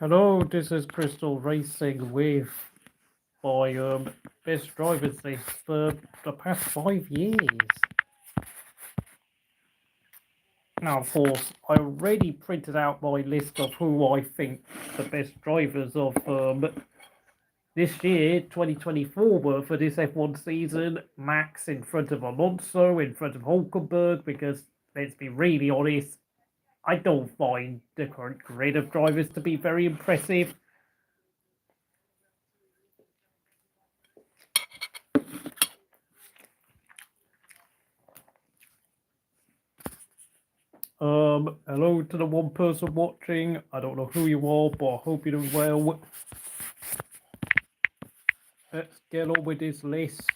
Hello, this is Crystal Racing with my best drivers list for the past 5 years. Now, of course, I already printed out my list of who I think the best drivers of this year, 2024, were for this F1 season. Max in front of Alonso, in front of Hulkenberg, because let's be really honest, I don't find the current grid of drivers to be very impressive. Hello to the one person watching. I don't know who you are, but I hope you're doing well. Let's get on with this list.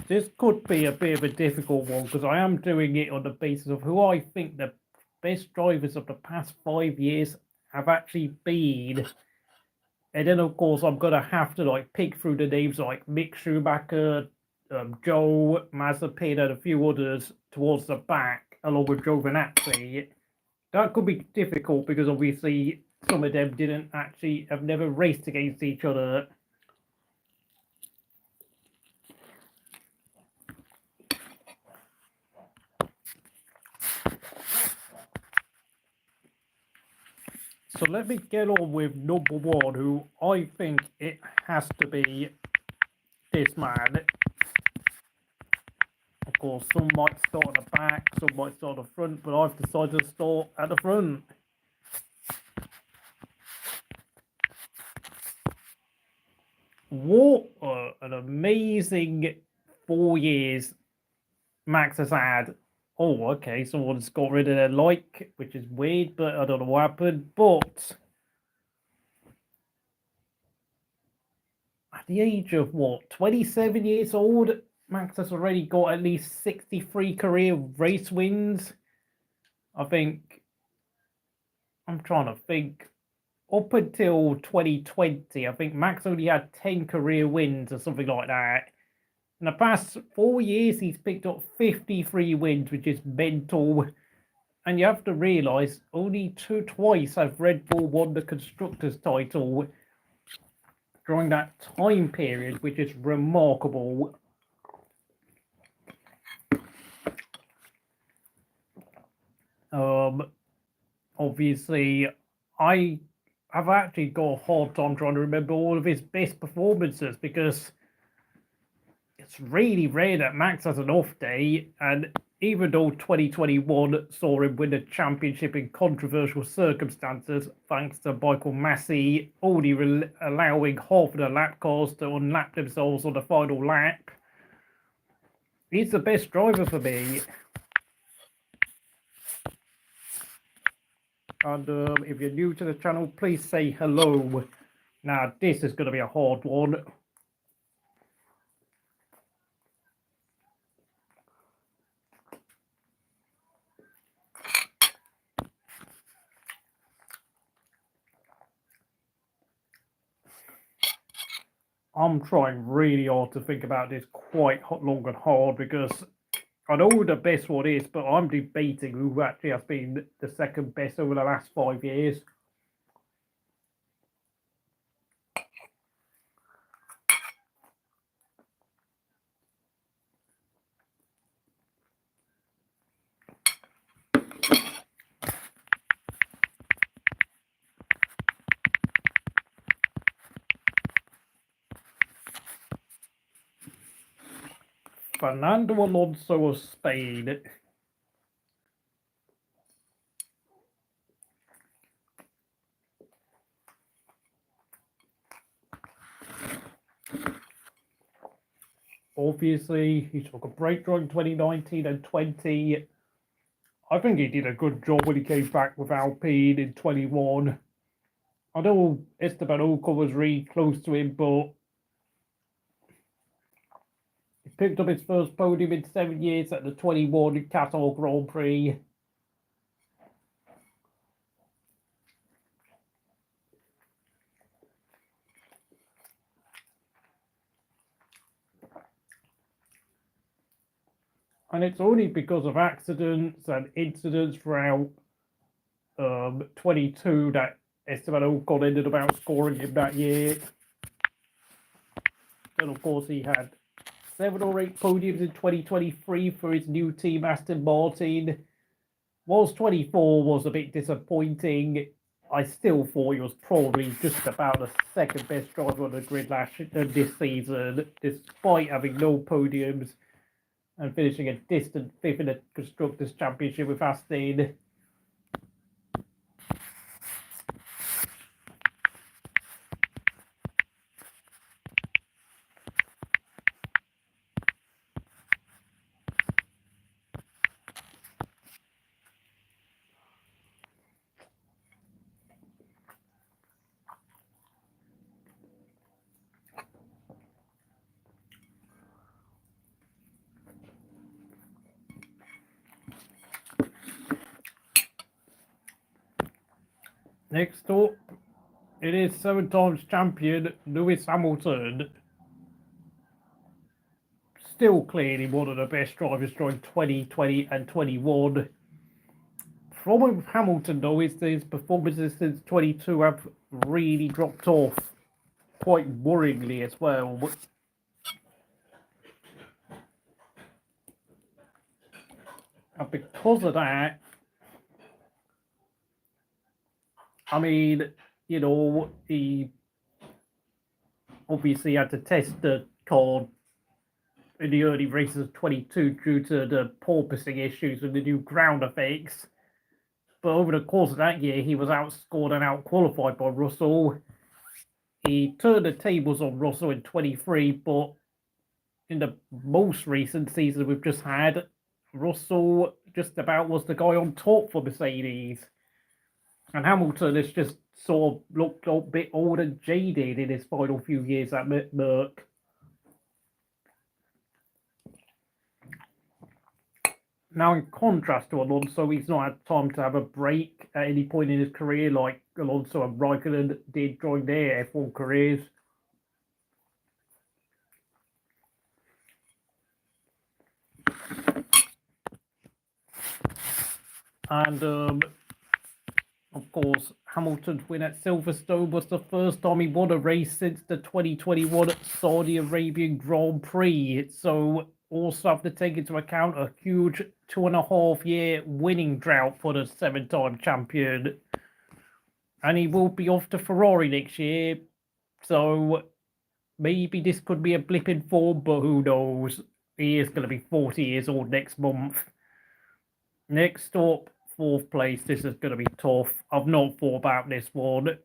This could be a bit of a difficult one because I am doing it on the basis of who I think the best drivers of the past 5 years have actually been. And then, of course, I'm going to have to pick through the names like Mick Schumacher, Zhou, Mazepin, and a few others towards the back, along with Giovinazzi. That could be difficult because obviously some of them have never raced against each other. So let me get on with number one, who I think it has to be this man. Of course, some might start at the back, some might start at the front, but I've decided to start at the front. What an amazing 4 years Max has had. Oh, okay, someone's got rid of their like, which is weird, but I don't know what happened. But at the age of 27 years old, Max has already got at least 63 career race wins. I'm trying to think. Up until 2020, I think Max only had 10 career wins or something like that. In the past 4 years, he's picked up 53 wins, which is mental. And you have to realise only twice have Red Bull won the Constructors' title during that time period, which is remarkable. Obviously, I have actually got a hard time trying to remember all of his best performances because it's really rare that Max has an off day, and even though 2021 saw him win the championship in controversial circumstances, thanks to Michael Massey only allowing half of the lap cars to unlap themselves on the final lap, he's the best driver for me. And if you're new to the channel, please say hello. Now, this is going to be a hard one. I'm trying really hard to think about this quite long and hard because I know who the best one is, but I'm debating who actually has been the second best over the last 5 years. Fernando Alonso of Spain. Obviously, he took a break during 2019 and 20. I think he did a good job when he came back with Alpine in 21. I know Esteban Ocon was really close to him, but he picked up his first podium in 7 years at the 21 Qatar Grand Prix. And it's only because of accidents and incidents throughout 22 that Esteban Ocon ended up outscoring him that year. And of course, he had 7 or 8 podiums in 2023 for his new team, Aston Martin. Whilst 24 was a bit disappointing, I still thought he was probably just about the second best driver on the grid this season, despite having no podiums and finishing a distant 5th in the Constructors' Championship with Aston. Next up, it is 7 times champion Lewis Hamilton. Still clearly one of the best drivers during 2020 and 21. Problem with Hamilton, though, is that his performances since 22 have really dropped off quite worryingly as well. And because of that, I mean, you know, he obviously had to test the car in the early races of 22 due to the porpoising issues with the new ground effects. But over the course of that year, he was outscored and outqualified by Russell. He turned the tables on Russell in 23, but in the most recent season we've just had, Russell just about was the guy on top for Mercedes. And Hamilton has just sort of looked a bit old and jaded in his final few years at Merck. Now, in contrast to Alonso, he's not had time to have a break at any point in his career like Alonso and Raikkonen did during their F1 careers. And, of course, Hamilton's win at Silverstone was the first time he won a race since the 2021 Saudi Arabian Grand Prix. So, also have to take into account a huge 2.5-year winning drought for the 7-time champion. And he will be off to Ferrari next year. So, maybe this could be a blip in form, but who knows? He is going to be 40 years old next month. Next up, 4th place. This is going to be tough. I've not thought about this one.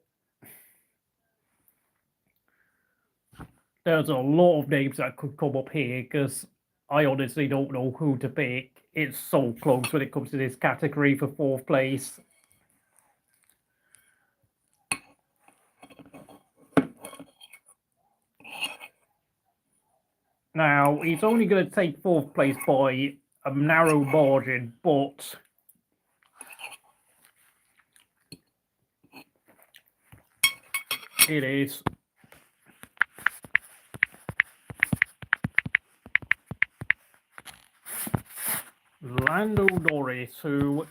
There's a lot of names that could come up here because I honestly don't know who to pick. It's so close when it comes to this category for 4th place. Now, he's only going to take 4th place by a narrow margin, but it is Lando Norris, who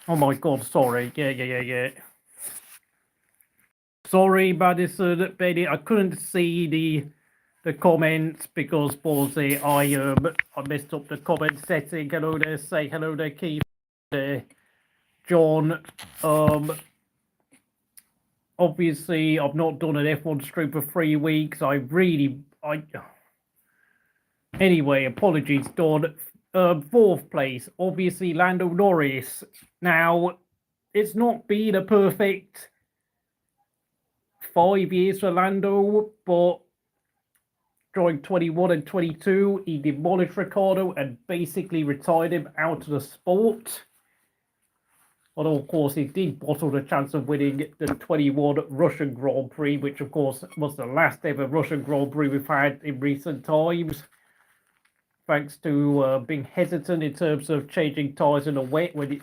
oh my god, sorry. Yeah. Sorry, Madison, Benny, I couldn't see the comments because I messed up the comment setting. Hello there, say hello there, Keith, John. Obviously, I've not done an F1 stream for 3 weeks. Anyway, apologies, Don. 4th place, obviously, Lando Norris. Now, it's not been a perfect 5 years for Lando, but during 21 and 22, he demolished Ricciardo and basically retired him out of the sport. Although, of course, he did bottle the chance of winning the 21 Russian Grand Prix, which, of course, was the last ever Russian Grand Prix we've had in recent times. Thanks to being hesitant in terms of changing tyres in the wet when it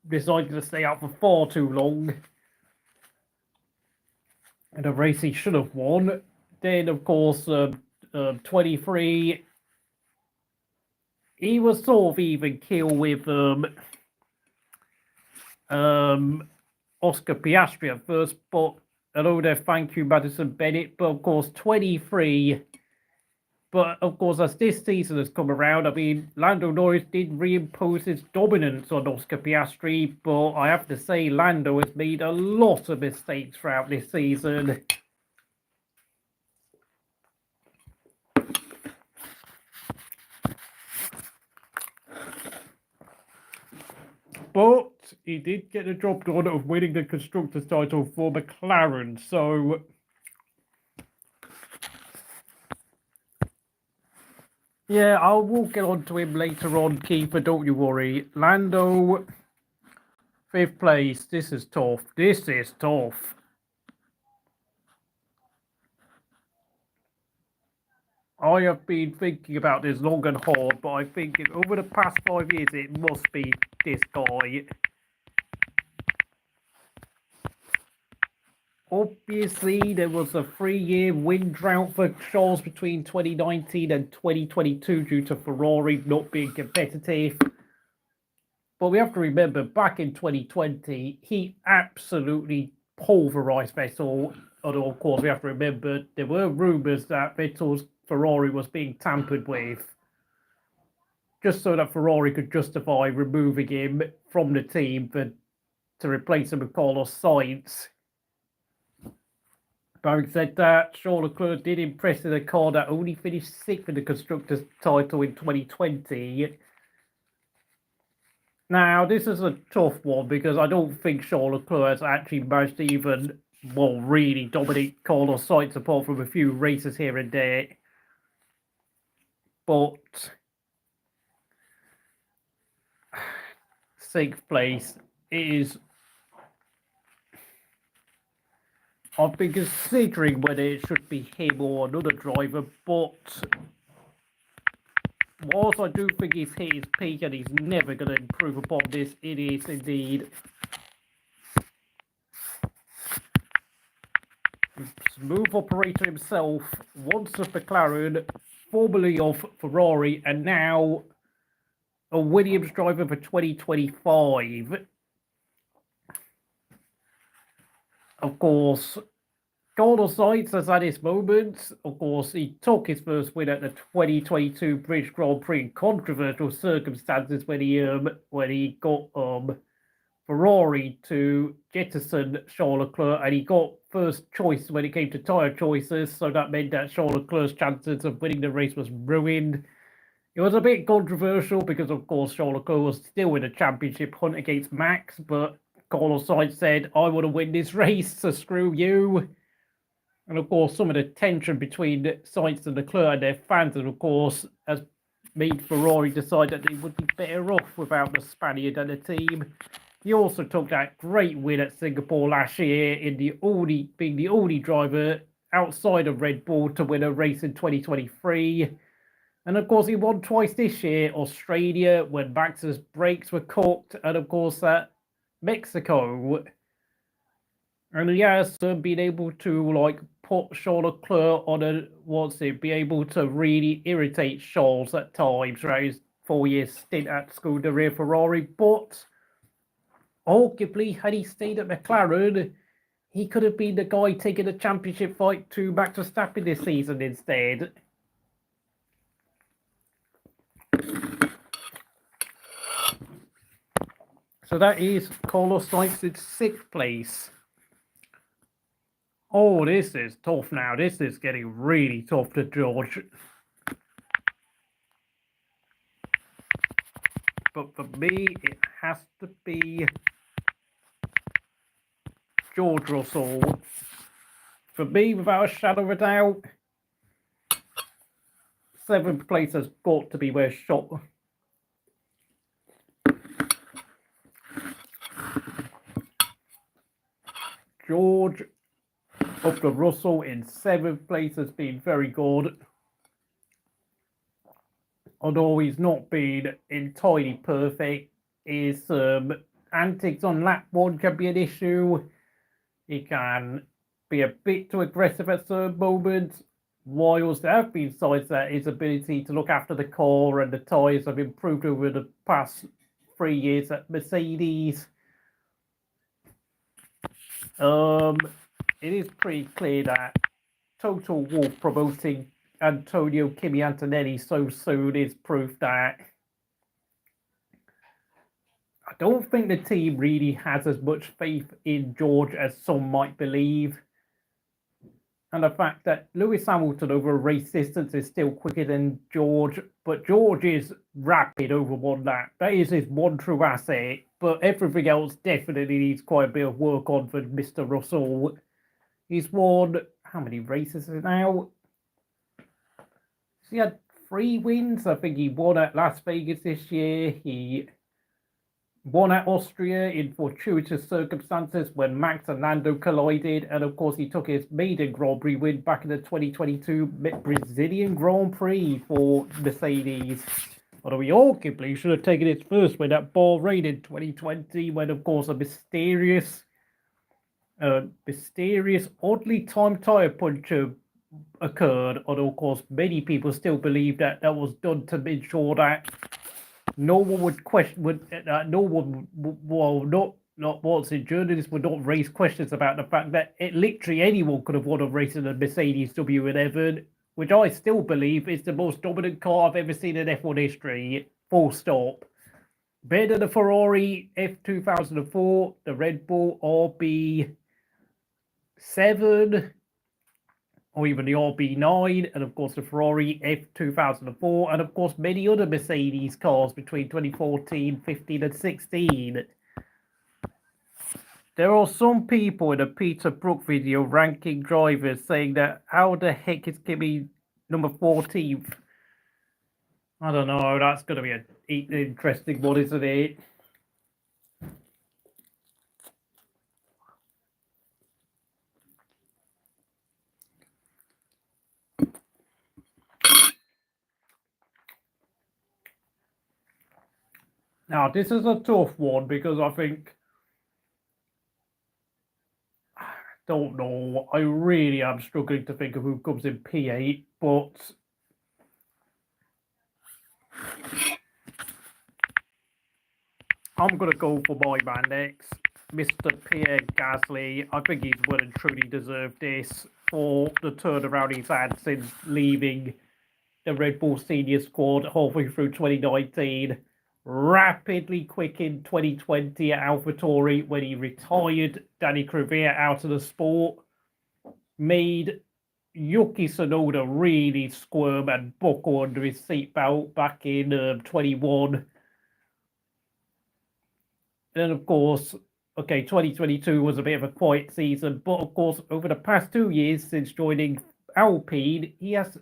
decided to stay out for far too long. And a race he should have won. Then, of course, 23, he was sort of even kill with Oscar Piastri at first, but hello there, thank you, Madison Bennett. But of course, 23. But of course, as this season has come around, I mean, Lando Norris did reimpose his dominance on Oscar Piastri, but I have to say, Lando has made a lot of mistakes throughout this season. But he did get the job done of winning the Constructors' title for McLaren, so yeah, I will get on to him later on, Keeper, don't you worry. Lando, 5th place. This is tough. This is tough. I have been thinking about this long and hard, but I think over the past 5 years, it must be this guy. Obviously, there was a 3-year win drought for Charles between 2019 and 2022 due to Ferrari not being competitive. But we have to remember, back in 2020, he absolutely pulverized Vettel. And of course, we have to remember, there were rumours that Vettel's Ferrari was being tampered with, just so that Ferrari could justify removing him from the team to replace him with Carlos Sainz. Having said that, Charles Leclerc did impress in a car that only finished 6th in the Constructors' title in 2020. Now, this is a tough one because I don't think Charles Leclerc has actually managed to even, well, really dominate Carlos Sainz apart from a few races here and there. But 6th place is, I've been considering whether it should be him or another driver, but whilst I do think he's hit his peak and he's never going to improve upon this, it is indeed smooth operator himself, once of McLaren, formerly of Ferrari, and now a Williams driver for 2025. Of course, Carlos Sainz has had his moments. Of course, he took his first win at the 2022 British Grand Prix in controversial circumstances when he got Ferrari to jettison Charles Leclerc, and he got first choice when it came to tyre choices, so that meant that Charles Leclerc's chances of winning the race was ruined. It was a bit controversial because, of course, Charles Leclerc was still in a championship hunt against Max, but Carlos Sainz said, I want to win this race, so screw you. And, of course, some of the tension between Sainz and Leclerc and their fans, of course, has made Ferrari decide that they would be better off without the Spaniard and the team. He also took that great win at Singapore last year in being the only driver outside of Red Bull to win a race in 2023. And of course, he won twice this year, Australia when Max's brakes were cooked, and of course at Mexico. And he has been able to put Charles Leclerc on be able to really irritate Charles at times throughout his 4-year stint at Scuderia Ferrari, but arguably, had he stayed at McLaren, he could have been the guy taking the championship fight to Max Verstappen this season instead. So that is Carlos Sainz in 6th place. Oh, this is tough now. This is getting really tough to judge. But for me, it has to be George Russell. For me, without a shadow of a doubt, 7th place has got to be where George up to Russell in 7th place has been very good. Although he's not been entirely perfect, his antics on lap 1 can be an issue. He can be a bit too aggressive at certain moments. whilst there have been signs that his ability to look after the car and the tyres have improved over the past 3 years at Mercedes, it is pretty clear that Total Wolff promoting Antonio Kimi Antonelli so soon is proof that I don't think the team really has as much faith in George as some might believe. And the fact that Lewis Hamilton over a race distance is still quicker than George, but George is rapid over one lap. That is his one true asset, but everything else definitely needs quite a bit of work on for Mr. Russell. He's won, how many races now? He had 3 wins. I think he won at Las Vegas this year. He won at Austria in fortuitous circumstances when Max and Lando collided. And of course, he took his maiden Grand Prix win back in the 2022 Brazilian Grand Prix for Mercedes. Although he arguably should have taken his first win at Bahrain in 2020 when, of course, a mysterious, oddly timed tyre puncture occurred. Although, of course, many people still believe that that was done to ensure that no one would question, journalists would not raise questions about the fact that literally anyone could have won a race in a Mercedes W11, which I still believe is the most dominant car I've ever seen in F1 history, full stop. Better than the Ferrari F2004, the Red Bull RB7, or even the RB9, and of course the Ferrari F2004, and of course many other Mercedes cars between 2014, 15, and 16. There are some people in a Peter Brook video ranking drivers saying that how the heck is Kimi number 14th? I don't know, that's going to be an interesting one, isn't it? Now, this is a tough one because I think, I don't know, I really am struggling to think of who comes in P8, but I'm going to go for my man next, Mr. Pierre Gasly. I think he's well and truly deserved this for the turnaround he's had since leaving the Red Bull senior squad halfway through 2019. Rapidly quick in 2020 at AlphaTauri when he retired Danny Kvyat out of the sport. Made Yuki Tsunoda really squirm and buckle under his seatbelt back in 21. And of course, 2022 was a bit of a quiet season, but of course, over the past 2 years since joining Alpine, he has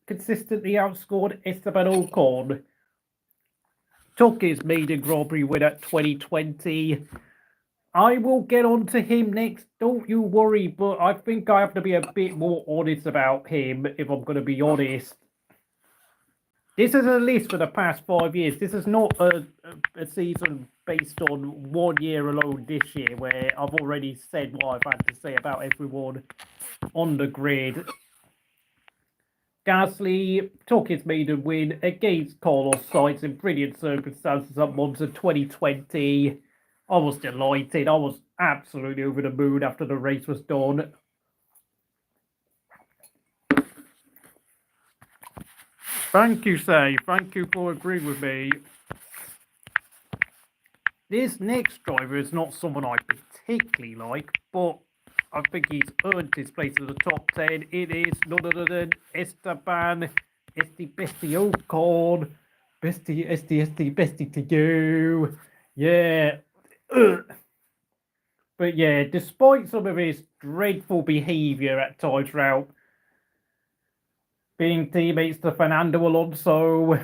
consistently outscored Esteban Ocon. Took his maiden Grand Prix win at 2020. I will get on to him next, don't you worry, but I think I have to be a bit more honest about him, if I'm going to be honest. This is a list for the past 5 years. This is not a season based on 1 year alone this year, where I've already said what I've had to say about everyone on the grid. Gasly took his maiden win against Carlos Sainz in brilliant circumstances at Monza 2020. I was delighted. I was absolutely over the moon after the race was done. Thank you, Say. Thank you for agreeing with me. This next driver is not someone I particularly like, but I think he's earned his place in the top 10. It is none other than Esteban Bestie Ocon. Bestie to go. Yeah. But yeah, despite some of his dreadful behaviour at times throughout being teammates to Fernando Alonso,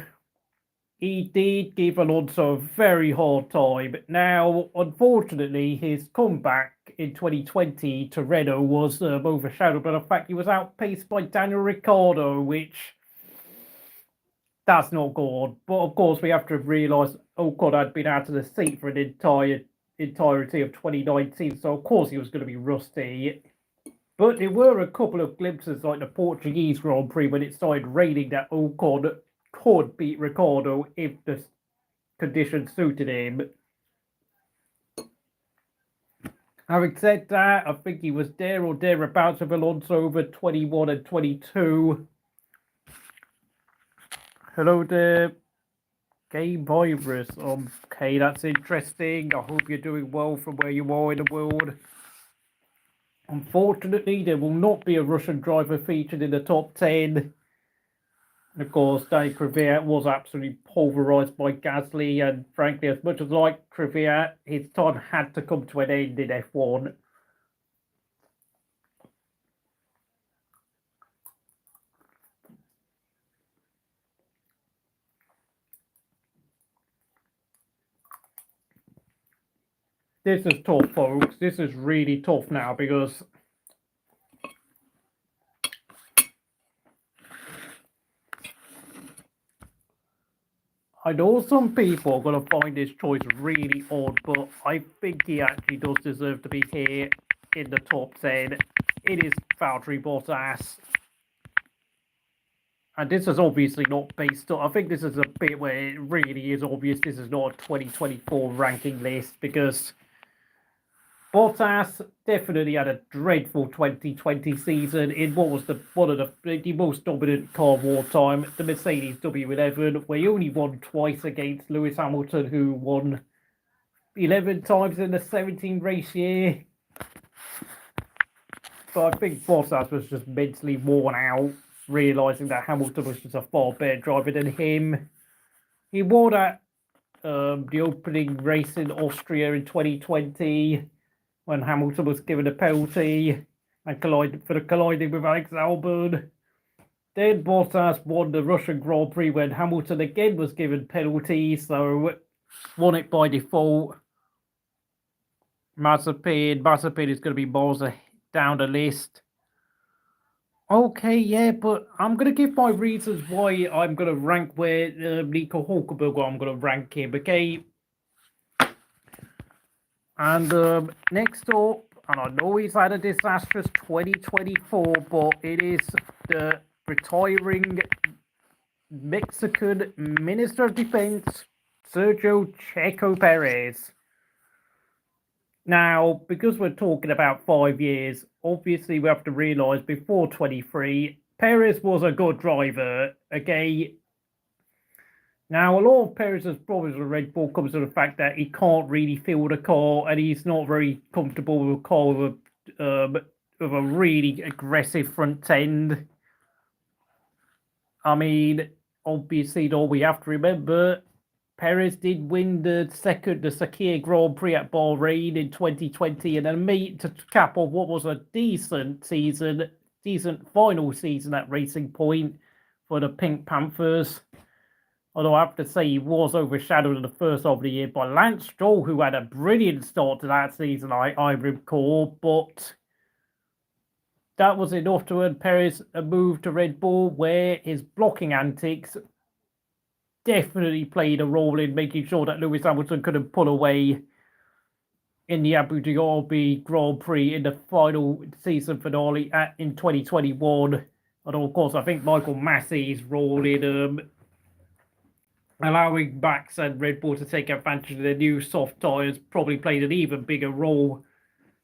he did give Alonso a very hard time. Now, unfortunately, his comeback in 2020 to Renault was overshadowed by the fact he was outpaced by Daniel Ricciardo, which that's not good. But of course, we have to realise Ocon had been out of the seat for an entirety of 2019, so of course he was going to be rusty. But there were a couple of glimpses, like the Portuguese Grand Prix, when it started raining, that Ocon could beat Ricciardo if the conditions suited him. Having said that, I think he was there or thereabouts with Alonso over 21 and 22. Hello there, Game Virus. Okay, that's interesting. I hope you're doing well from where you are in the world. Unfortunately, there will not be a Russian driver featured in the top 10. And of course, Danny Kvyat was absolutely pulverised by Gasly, and frankly, as much as I like Kvyat, his time had to come to an end in F1. This is tough, folks. This is really tough now, because I know some people are going to find this choice really odd, but I think he actually does deserve to be here in the top 10. It is Valtteri Bottas. And this is obviously not based on... I think this is a bit where it really is obvious this is not a 2024 ranking list, because Bottas definitely had a dreadful 2020 season in what was one of the most dominant car of all time, the Mercedes W11, where he only won twice against Lewis Hamilton, who won 11 times in the 17 race year. But I think Bottas was just mentally worn out, realising that Hamilton was just a far better driver than him. He won at the opening race in Austria in 2020, when Hamilton was given a penalty and colliding with Alex Albon. Then Bottas won the Russian Grand Prix when Hamilton again was given penalties, so won it by default. Mazepin is going to be miles down the list. Okay, yeah, but I'm going to give my reasons why I'm going to rank where Nico Hulkenberg, I'm going to rank him, okay? And next up, and I know he's had a disastrous 2024, but it is the retiring Mexican Minister of Defense, Sergio Checo Perez. Now, because we're talking about 5 years, obviously we have to realise before 23, Perez was a good driver, okay? Now, a lot of Perez's problems with Red Bull comes to the fact that he can't really field a car, and he's not very comfortable with a car with a really aggressive front end. I mean, obviously, though, we have to remember Perez did win the Sakir Grand Prix at Bahrain in 2020, and then to cap off what was a decent final season at Racing Point for the Pink Panthers. Although I have to say he was overshadowed in the first half of the year by Lance Stroll, who had a brilliant start to that season, I recall. But that was enough to earn Perez a move to Red Bull, where his blocking antics definitely played a role in making sure that Lewis Hamilton couldn't pull away in the Abu Dhabi Grand Prix in the final season finale in 2021. Although, of course, I think Michael Massey's role in allowing Max and Red Bull to take advantage of their new soft tyres probably played an even bigger role.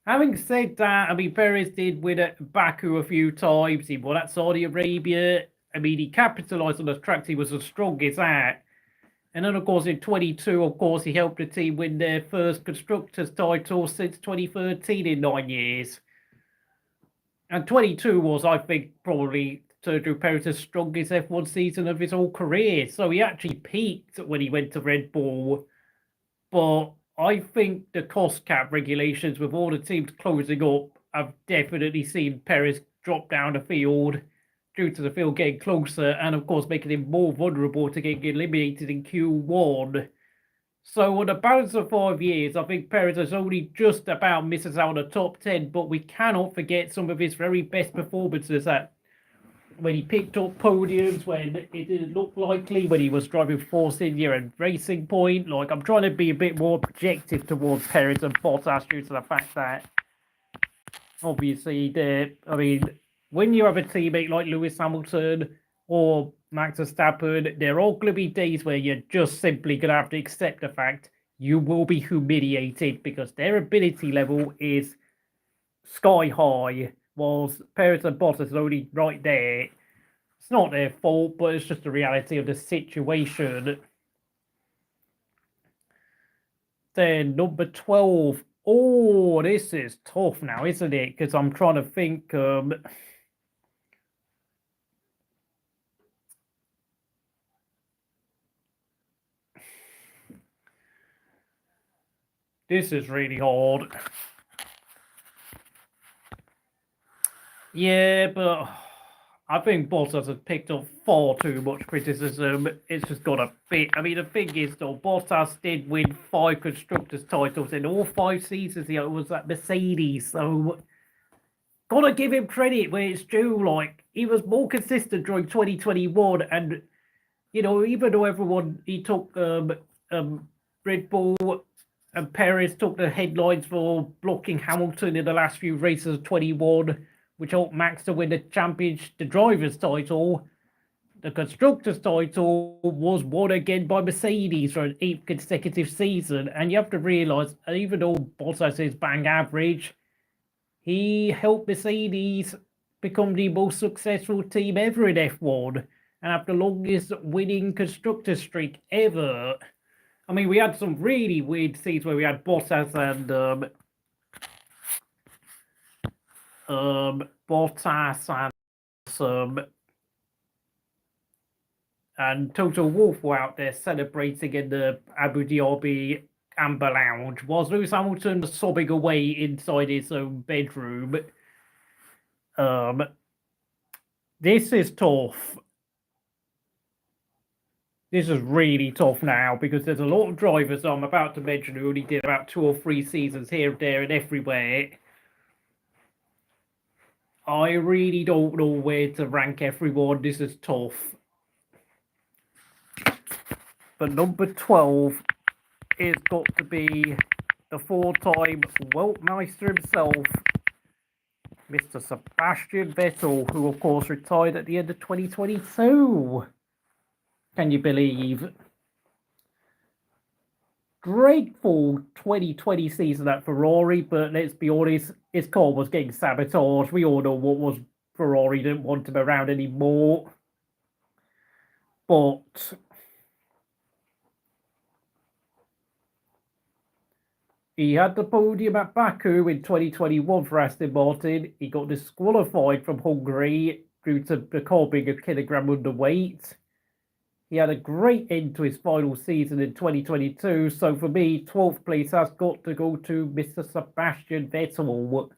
Having said that, I mean, Perez did win at Baku a few times. He won at Saudi Arabia. I mean, he capitalised on the tracks he was the strongest at. And then, of course, in 22, of course, he helped the team win their first Constructors' title since 2013 in 9 years. And 22 was, I think, probably Sergio Perez's strongest F1 season of his whole career. So he actually peaked when he went to Red Bull. But I think the cost cap regulations with all the teams closing up have definitely seen Perez drop down the field due to the field getting closer and, of course, making him more vulnerable to getting eliminated in Q1. So on the balance of 5 years, I think Perez has only just about misses out on the top 10, but we cannot forget some of his very best performances when he picked up podiums, when it didn't look likely, when he was driving Force India and Racing Point. Like, I'm trying to be a bit more objective towards Perez and Bottas due to the fact that obviously, when you have a teammate like Lewis Hamilton or Max Verstappen, there are going to be days where you're just simply going to have to accept the fact you will be humiliated because their ability level is sky high, whilst Perez and Bottas are only right there. It's not their fault, but it's just the reality of the situation. Then number 12. Oh, this is tough now, isn't it? Because I'm trying to think. This is really hard. Yeah, but I think Bottas has picked up far too much criticism. It's just got a bit. I mean, the thing is, though, Bottas did win 5 constructors' titles in all 5 seasons. It was at Mercedes, so gotta give him credit where it's due. Like, he was more consistent during 2021, and even though he took Red Bull and Perez took the headlines for blocking Hamilton in the last few races of 21, which helped Max to win the driver's title. The constructor's title was won again by Mercedes for an 8th consecutive season. And you have to realise, even though Bottas is bang average, he helped Mercedes become the most successful team ever in F1 and have the longest winning constructor streak ever. I mean, we had some really weird scenes where we had Bottas and Toto Wolff were out there celebrating in the Abu Dhabi Amber Lounge, whilst Lewis Hamilton was sobbing away inside his own bedroom. This is tough. This is really tough now because there's a lot of drivers I'm about to mention who only did about 2 or 3 seasons here, there, and everywhere. I really don't know where to rank everyone. This is tough. But number 12 is got to be the 4-time Weltmeister himself, Mr. Sebastian Vettel, who of course retired at the end of 2022. Can you believe? Great full 2020 season at Ferrari, but let's be honest, his car was getting sabotaged. We all know what was Ferrari didn't want him around anymore. But he had the podium at Baku in 2021 for Aston Martin. He got disqualified from Hungary due to the car being a kilogram underweight. He had a great end to his final season in 2022. So for me, 12th place has got to go to Mr. Sebastian Vettel.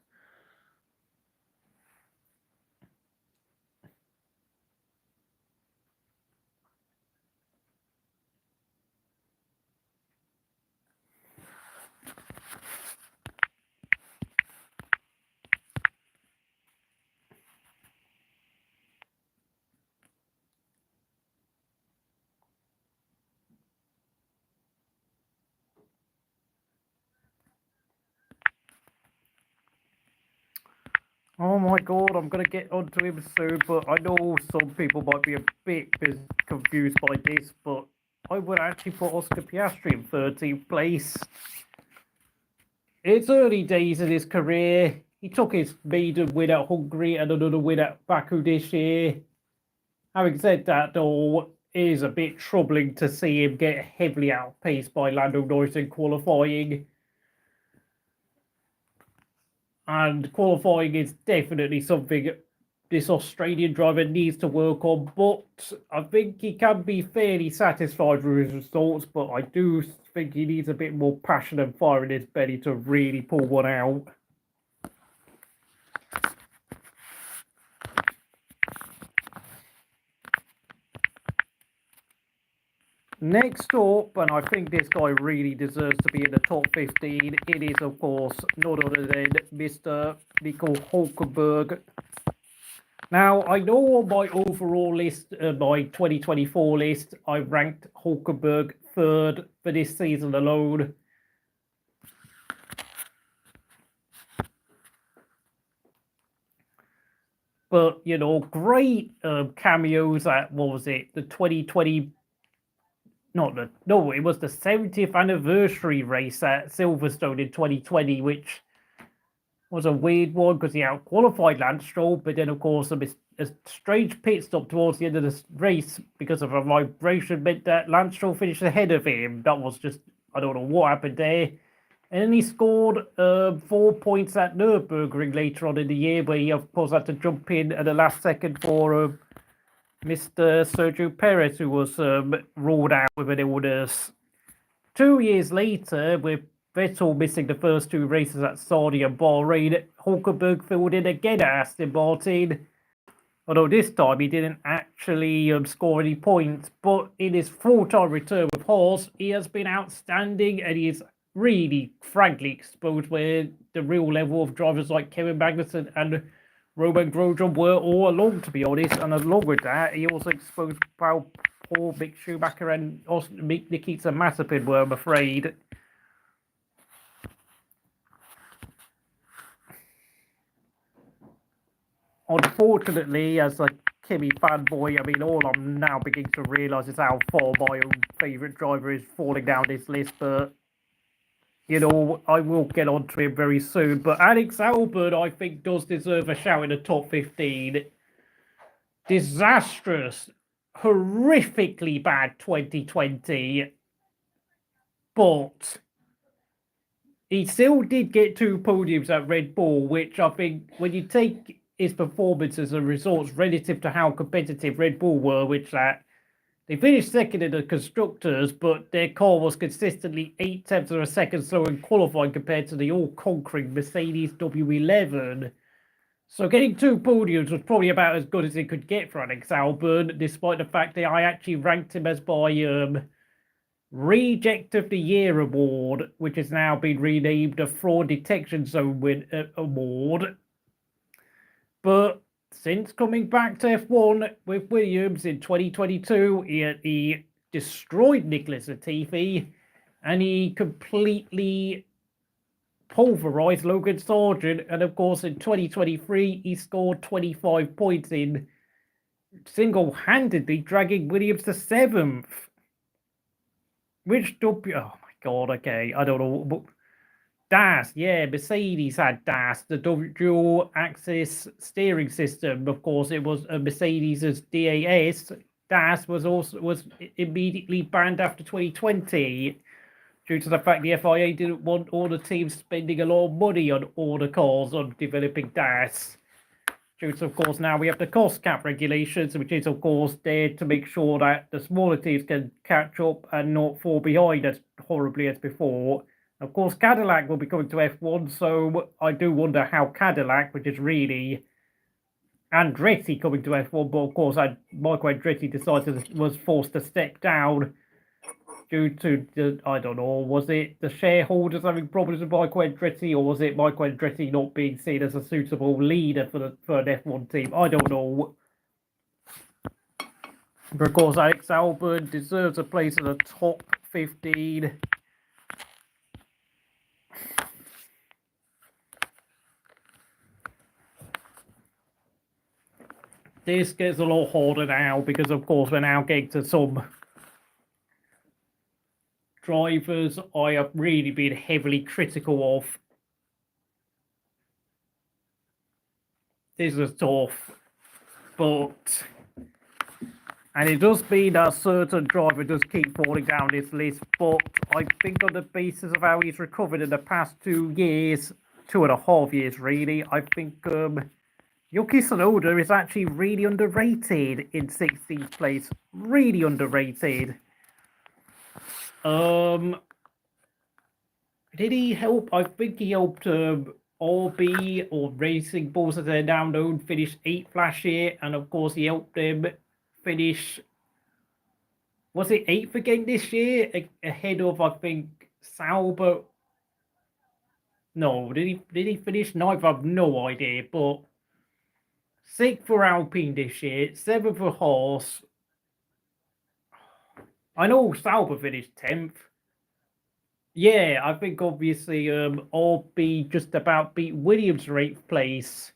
Oh my god, I'm going to get onto him soon, but I know some people might be a bit confused by this, but I would actually put Oscar Piastri in 13th place. It's early days in his career. He took his maiden win at Hungary and another win at Baku this year. Having said that, though, it is a bit troubling to see him get heavily outpaced by Lando Norris in qualifying. And qualifying is definitely something this Australian driver needs to work on, but I think he can be fairly satisfied with his results, but I do think he needs a bit more passion and fire in his belly to really pull one out. Next up, and I think this guy really deserves to be in the top 15, it is, of course, none other than Mr. Nico Hulkenberg. Now, I know on my overall list, my 2024 list, I ranked Hulkenberg 3rd for this season alone. But, great cameos at, what was it, the 2020, it was the 70th anniversary race at Silverstone in 2020, which was a weird one because he out-qualified Lance Stroll, but then, of course, a strange pit stop towards the end of the race because of a vibration meant that Lance Stroll finished ahead of him. That was just, I don't know what happened there. And then he scored 4 points at Nürburgring later on in the year, where he, of course, had to jump in at the last second for Mr. Sergio Perez, who was ruled out with an illness. 2 years later, with Vettel missing the first 2 races at Saudi and Bahrain, Hulkenberg filled in again at Aston Martin. Although this time he didn't actually score any points, but in his full-time return with Haas, he has been outstanding, and he is really, frankly, exposed where the real level of drivers like Kevin Magnussen and Roman Grosjean were all along, to be honest. And along with that, he also exposed how poor Mick Schumacher and Nikita Mazepin were, I'm afraid. Unfortunately, as a Kimi fanboy, I mean, all I'm now beginning to realise is how far my own favourite driver is falling down this list, but I will get onto him very soon. But Alex Albon, I think, does deserve a shout in the top 15. Disastrous, horrifically bad 2020. But he still did get 2 podiums at Red Bull, which I think, when you take his performances and results relative to how competitive Red Bull were, which they finished second in the constructors, but their car was consistently 0.8 of a second slower in qualifying compared to the all-conquering Mercedes W11. So getting 2 podiums was probably about as good as it could get for Alex Albon, despite the fact that I actually ranked him as my Reject of the Year award, which has now been renamed the Fraud Detection Zone award. But since coming back to F1 with Williams in 2022, he destroyed Nicholas Latifi, and he completely pulverized Logan Sargeant. And of course, in 2023, he scored 25 points in single-handedly dragging Williams to 7th. Which oh my god, okay, I don't know. DAS, yeah, Mercedes had DAS, the dual axis steering system. Of course, it was a Mercedes' DAS. DAS was immediately banned after 2020 due to the fact the FIA didn't want all the teams spending a lot of money on all the cars on developing DAS. Due to, of course, now we have the cost cap regulations, which is, of course, there to make sure that the smaller teams can catch up and not fall behind as horribly as before. Of course, Cadillac will be coming to F1, so I do wonder how Cadillac, which is really Andretti coming to F1, but of course, Michael Andretti was forced to step down due to the, I don't know, was it the shareholders having problems with Michael Andretti, or was it Michael Andretti not being seen as a suitable leader for an F1 team? I don't know. But of course, Alex Albon deserves a place in the top 15. This gets a lot harder now because, of course, we're now getting to some drivers I have really been heavily critical of. This is tough, but... And it does mean that a certain driver does keep falling down this list, but I think on the basis of how he's recovered in the past 2 years, 2.5 years really, I think Yuki Tsunoda is actually really underrated in 16th place. Really underrated. Did he help? I think he helped RB, or Racing Bulls as they're now known, finish 8th last year, and of course he helped them finish, was it 8th again this year, ahead of, I think, Sauber. No, did he finish 9th? I have no idea, but 6th for Alpine this year, 7th for Haas. I know Sauber finished 10th. Yeah, I think obviously RB just about beat Williams for 8th place.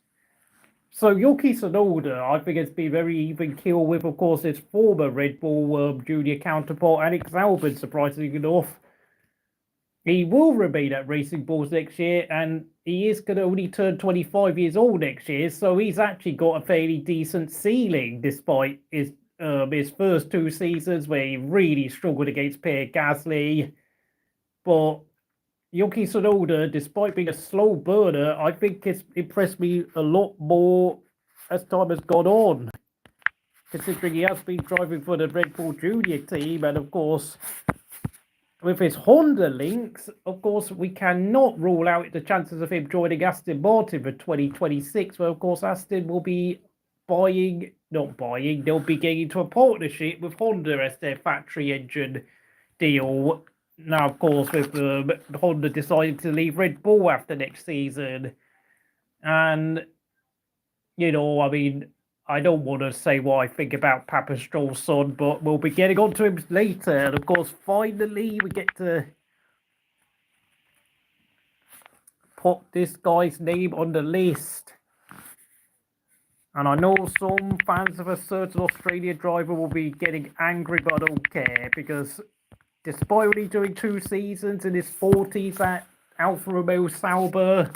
So Yuki Tsunoda, I think, has been very even keel with, of course, his former Red Bull junior counterpart, Alex Albon, surprisingly enough. He will remain at Racing Bulls next year, and he is going to only turn 25 years old next year, so he's actually got a fairly decent ceiling, despite his first 2 seasons where he really struggled against Pierre Gasly. But Yuki Tsunoda, despite being a slow burner, I think it's impressed me a lot more as time has gone on, considering he has been driving for the Red Bull Junior team, and of course, with his Honda links, of course, we cannot rule out the chances of him joining Aston Martin for 2026, where, of course, Aston will be they'll be getting into a partnership with Honda as their factory engine deal. Now, of course, with Honda deciding to leave Red Bull after next season. And, I mean, I don't want to say what I think about Papa Stroll's son, but we'll be getting on to him later. And of course, finally, we get to put this guy's name on the list. And I know some fans of a certain Australian driver will be getting angry, but I don't care, because despite only doing 2 seasons in his 40s at Alfa Romeo Sauber,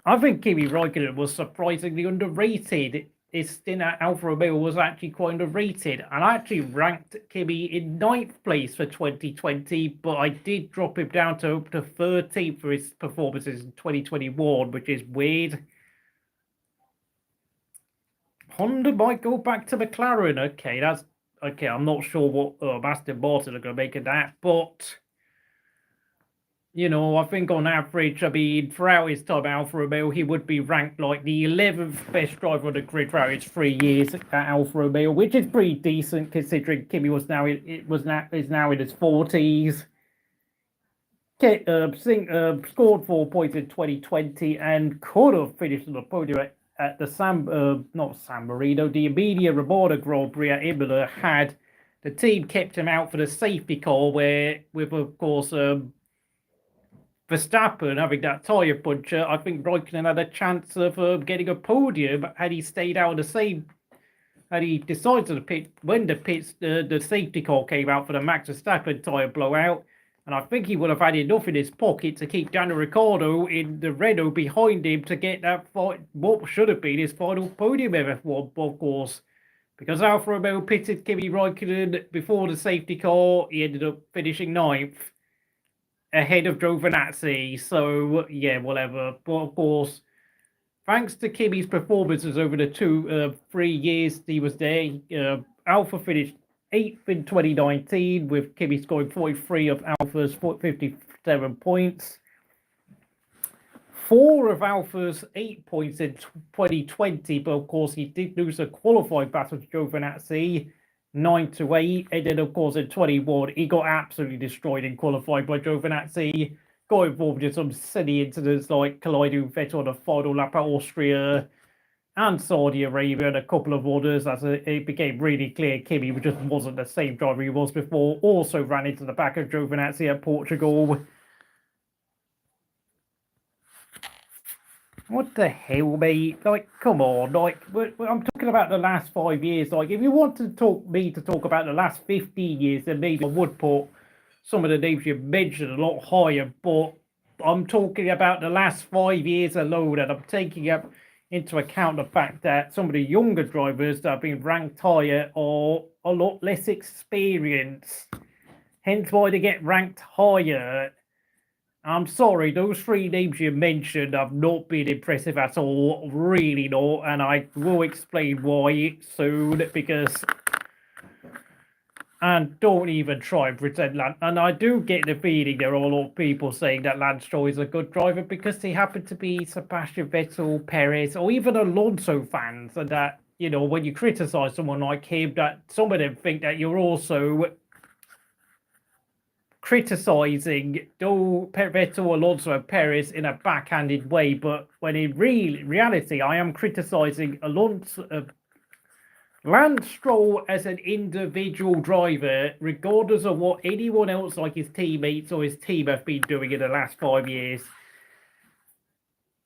I think Kimi Raikkonen was surprisingly underrated. His stint at Alfa Romeo was actually quite underrated. And I actually ranked Kimi in 9th place for 2020, but I did drop him down to 13th for his performances in 2021, which is weird. Honda might go back to McLaren. Okay, I'm not sure what Aston Martin are going to make of that, but I think on average, throughout his time at Alfa Romeo, he would be ranked like the 11th best driver on the grid throughout his 3 years at Alfa Romeo, which is pretty decent considering Kimi is now in his 40s. Scored 4 points in 2020 and could have finished on the podium at the the Emilia Romagna Grand Prix at Imola had the team kept him out for the safety car, where with, of course, Verstappen having that tyre puncture, I think Raikkonen had a chance of getting a podium had he stayed out had he decided to pit when the safety car came out for the Max Verstappen tyre blowout. And I think he would have had enough in his pocket to keep Daniel Ricciardo in the Renault behind him to get that what should have been his final podium ever, of course. Because Alfa Romeo pitted Kimi Raikkonen before the safety car, he ended up finishing 9th, ahead of Giovinazzi. So, yeah, whatever. But, of course, thanks to Kimi's performances over the 3 years he was there, Alfa finished 8th in 2019, with Kimi scoring 43 of Alfa's 57 points. 4 of Alfa's 8 points in 2020, but of course he did lose a qualifying battle to Giovinazzi, 9-8. And then, of course, in 21, he got absolutely destroyed in qualifying by Giovinazzi. Got involved in some silly incidents like colliding with Vettel on the final lap at Austria and Saudi Arabia and a couple of others, as it became really clear Kimi just wasn't the same driver he was before. Also ran into the back of Giovinazzi at Portugal. What the hell, mate? Like, come on. Like, I'm talking about the last 5 years. Like, if you want to talk about the last 15 years, then maybe I would put some of the names you mentioned a lot higher. But I'm talking about the last 5 years alone, and I'm taking up into account the fact that some of the younger drivers that have been ranked higher are a lot less experienced, hence why they get ranked higher. I'm sorry, those 3 names you mentioned have not been impressive at all, really not, and I will explain why soon, because... And don't even try and pretend and I do get the feeling there are a lot of people saying that Lance Stroll is a good driver because they happen to be Sebastian Vettel, Perez, or even Alonso fans, and that, when you criticize someone like him, that some of them think that you're also criticizing Vettel, Alonso, and Perez in a backhanded way, but when in reality, I am criticizing Lance Stroll as an individual driver, regardless of what anyone else, like his teammates or his team, have been doing in the last 5 years.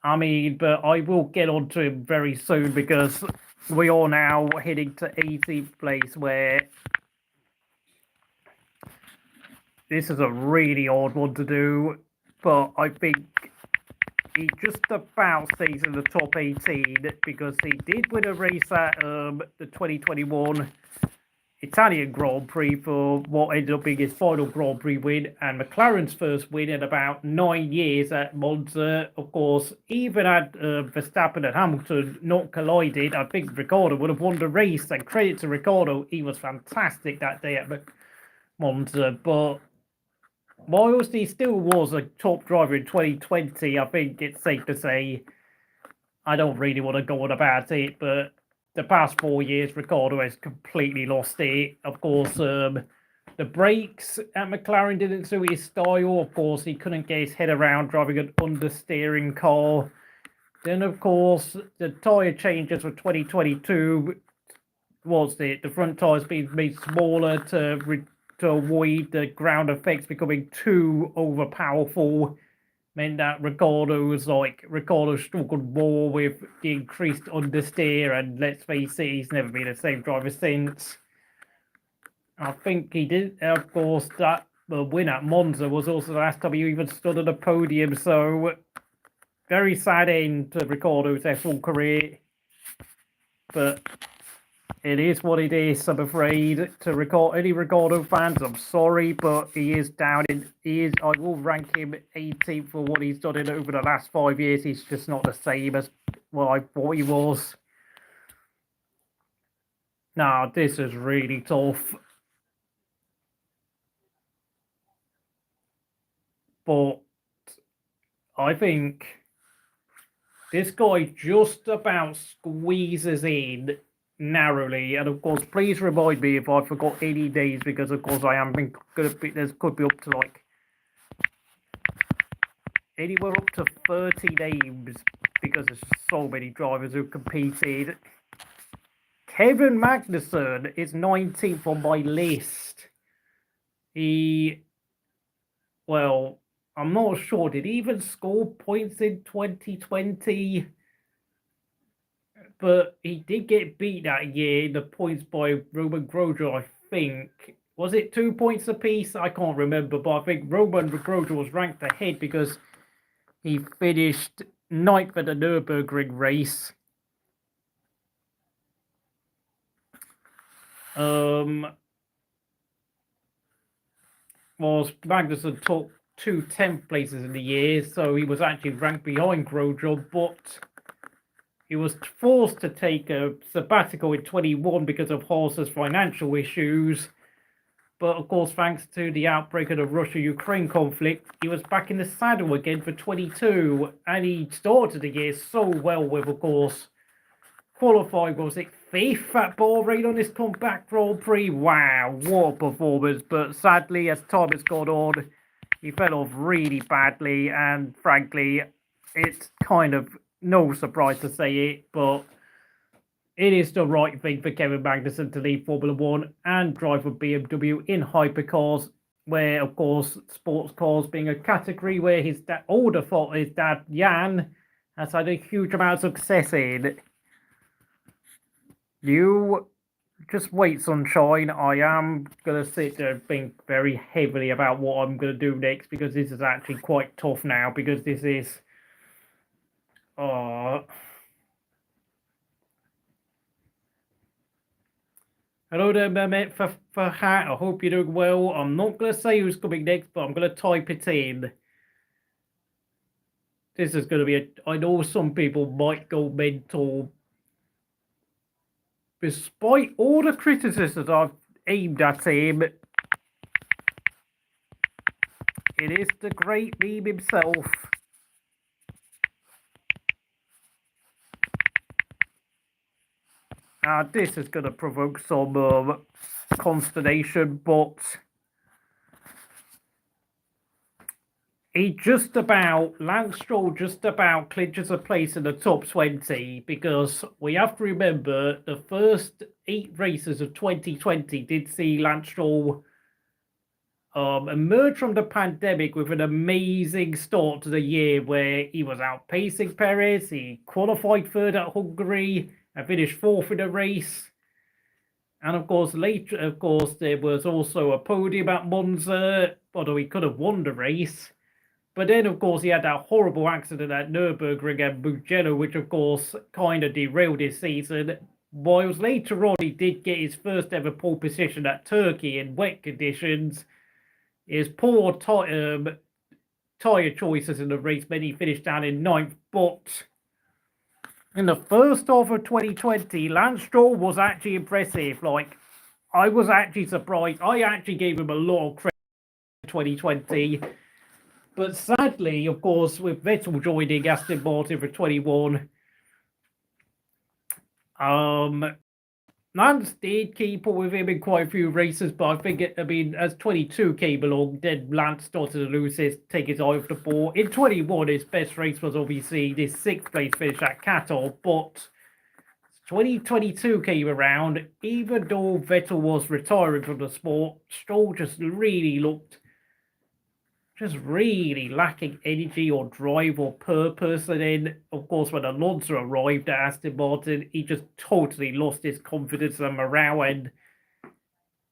I mean, but I will get on to him very soon because we are now heading to 18th place, where this is a really odd one to do, but I think he just about stays in the top 18 because he did win a race at the 2021 Italian Grand Prix for what ended up being his final Grand Prix win, and McLaren's first win in about 9 years at Monza. Of course, even had Verstappen and Hamilton not collided, I think Ricciardo would have won the race, and credit to Ricciardo, he was fantastic that day at Monza. But whilst he still was a top driver in 2020, I think it's safe to say, I don't really want to go on about it, but the past 4 years, Ricciardo has completely lost it. Of course, the brakes at McLaren didn't suit his style. Of course, he couldn't get his head around driving an understeering car. Then, of course, the tyre changes for 2022 was the front tyres being made smaller to avoid the ground effects becoming too overpowerful. Meant that Ricciardo struggled more with the increased understeer, and let's face it, he's never been the same driver since. I think he did, of course, that win at Monza was also the last time he even stood on the podium, so very sad end to Ricciardo's F1 career, but it is what it is, I'm afraid. To any Ricciardo fans, I'm sorry, but he is down in. I will rank him 18th for what he's done in over the last 5 years. He's just not the same as what I thought he was. Now, this is really tough. But I think this guy just about squeezes in narrowly, and of course, please remind me if I forgot any days, because of course I am going to be. There could be up to like anywhere up to 30 names because there's so many drivers who competed. Kevin Magnussen is 19th on my list. Well, I'm not sure. Did he even score points in 2020? But he did get beat that year in the points by Roman Grosjean, I think. Was it 2 points apiece? I can't remember, but I think Roman Grosjean was ranked ahead because he finished 9th at the Nürburgring race. Magnussen took 2 10th places in the year, so he was actually ranked behind Grosjean, but he was forced to take a sabbatical in 21 because of Haas's financial issues. But of course, thanks to the outbreak of the Russia-Ukraine conflict, he was back in the saddle again for 22. And he started the year so well with, of course, qualifying, was it 5th at Bahrain on his comeback Grand Prix? Wow, what a performance. But sadly, as time has gone on, he fell off really badly. And frankly, it's kind of no surprise to say it, but it is the right thing for Kevin Magnussen to leave Formula One and drive for BMW in hypercars, where, of course, sports cars being a category where his his dad, Jan, has had a huge amount of success in. You just wait, sunshine. I am going to sit there and think very heavily about what I'm going to do next, because this is actually quite tough now, because this is... hello there, Mehmet Hat. I hope you're doing well. I'm not going to say who's coming next, but I'm going to type it in. This is going to be I know some people might go mental. Despite all the criticisms I've aimed at him, it is the great meme himself. This is going to provoke some consternation, but Lance Stroll just about clinches a place in the top 20, because we have to remember the first 8 races of 2020 did see Lance Stroll emerged from the pandemic with an amazing start to the year where he was outpacing Perez. He qualified third at Hungary and finished fourth in the race. And of course, later, there was also a podium at Monza, although he could have won the race. But then, of course, he had that horrible accident at Nürburgring and Mugello, which, of course, kind of derailed his season. Whilst later on, he did get his first ever pole position at Turkey in wet conditions. His poor tyre choices in the race meant he finished down in 9th. But in the first half of 2020, Lance Stroll was actually impressive. Like, I was actually surprised. I actually gave him a lot of credit in 2020. But sadly, of course, with Vettel joining Aston Martin for 21, Lance did keep up with him in quite a few races, but I think, as 22 came along, then Lance started to take his eye off the ball. In 21, his best race was obviously this 6th place finish at Qatar, but 2022 came around. Even though Vettel was retiring from the sport, Stroll just really looked lacking energy or drive or purpose. And then, of course, when Alonso arrived at Aston Martin, he just totally lost his confidence and morale. And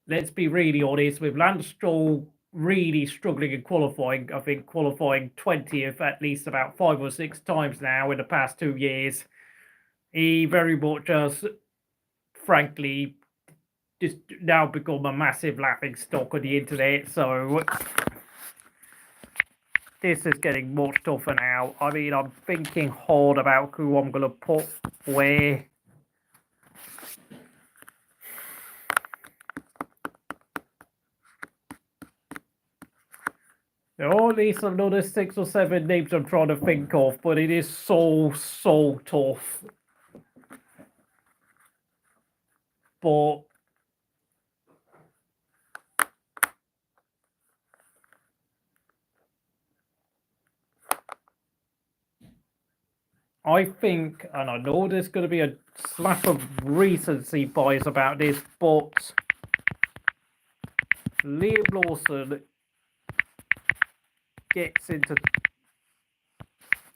let's be really honest, with Lance Stroll really struggling in qualifying, I think qualifying 20th at least about 5 or 6 times now in the past 2 years, he very much has, frankly, just now become a massive laughing stock on the internet. So this is getting much tougher now. I mean, I'm thinking hard about who I'm going to put where. There are at least another 6 or 7 names I'm trying to think of, but it is so tough. But I think, and I know there's going to be a slap of recency bias about this, but Liam Lawson gets into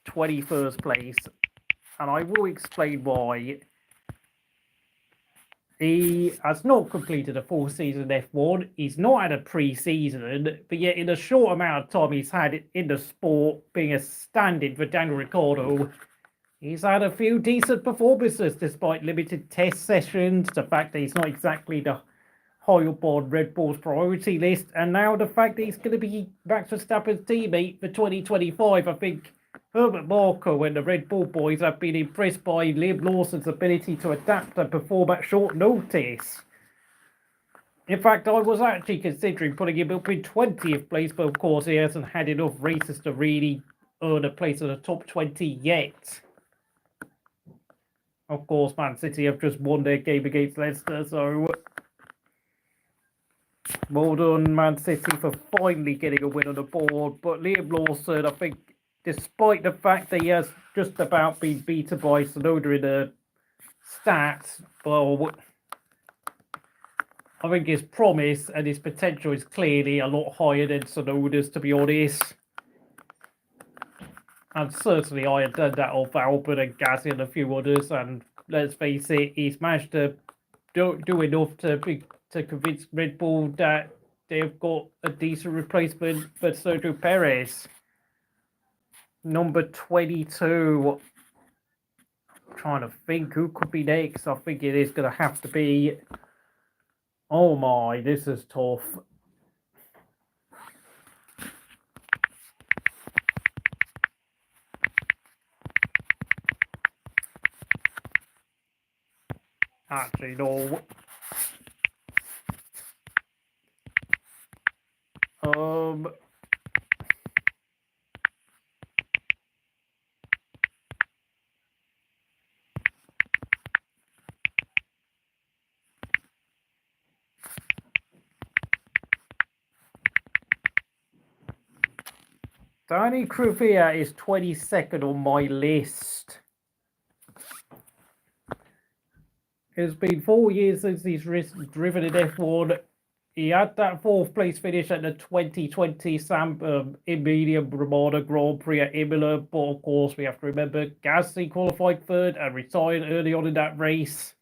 21st place, and I will explain why. He has not completed a full season in F1. He's not had a pre-season, but yet in a short amount of time he's had in the sport, being a stand-in for Daniel Ricciardo, he's had a few decent performances despite limited test sessions, the fact that he's not exactly the high up on Red Bull's priority list, and now the fact that he's going to be Max Verstappen's teammate for 2025. I think Herbert Marko and the Red Bull boys have been impressed by Liam Lawson's ability to adapt and perform at short notice. In fact, I was actually considering putting him up in 20th place, but of course he hasn't had enough races to really earn a place in the top 20 yet. Of course, Man City have just won their game against Leicester, so well done, Man City, for finally getting a win on the board. But Liam Lawson, I think, despite the fact that he has just about been beaten by Tsunoda in the stats, well, I think his promise and his potential is clearly a lot higher than Tsunoda's, to be honest. And certainly I had done that off Albon and Gasly and a few others, and let's face it, he's managed to do enough to convince Red Bull that they've got a decent replacement for Sergio Perez. Number 22. I'm trying to think who could be next. I think it is going to have to be... Oh my, this is tough. Actually, no. Danny Kvyat is 22nd on my list. It's been 4 years since he's driven in F1. he had that fourth place finish at the 2020 Emilia Romagna Grand Prix at Imola, but of course we have to remember Gasly qualified third and retired early on in that race.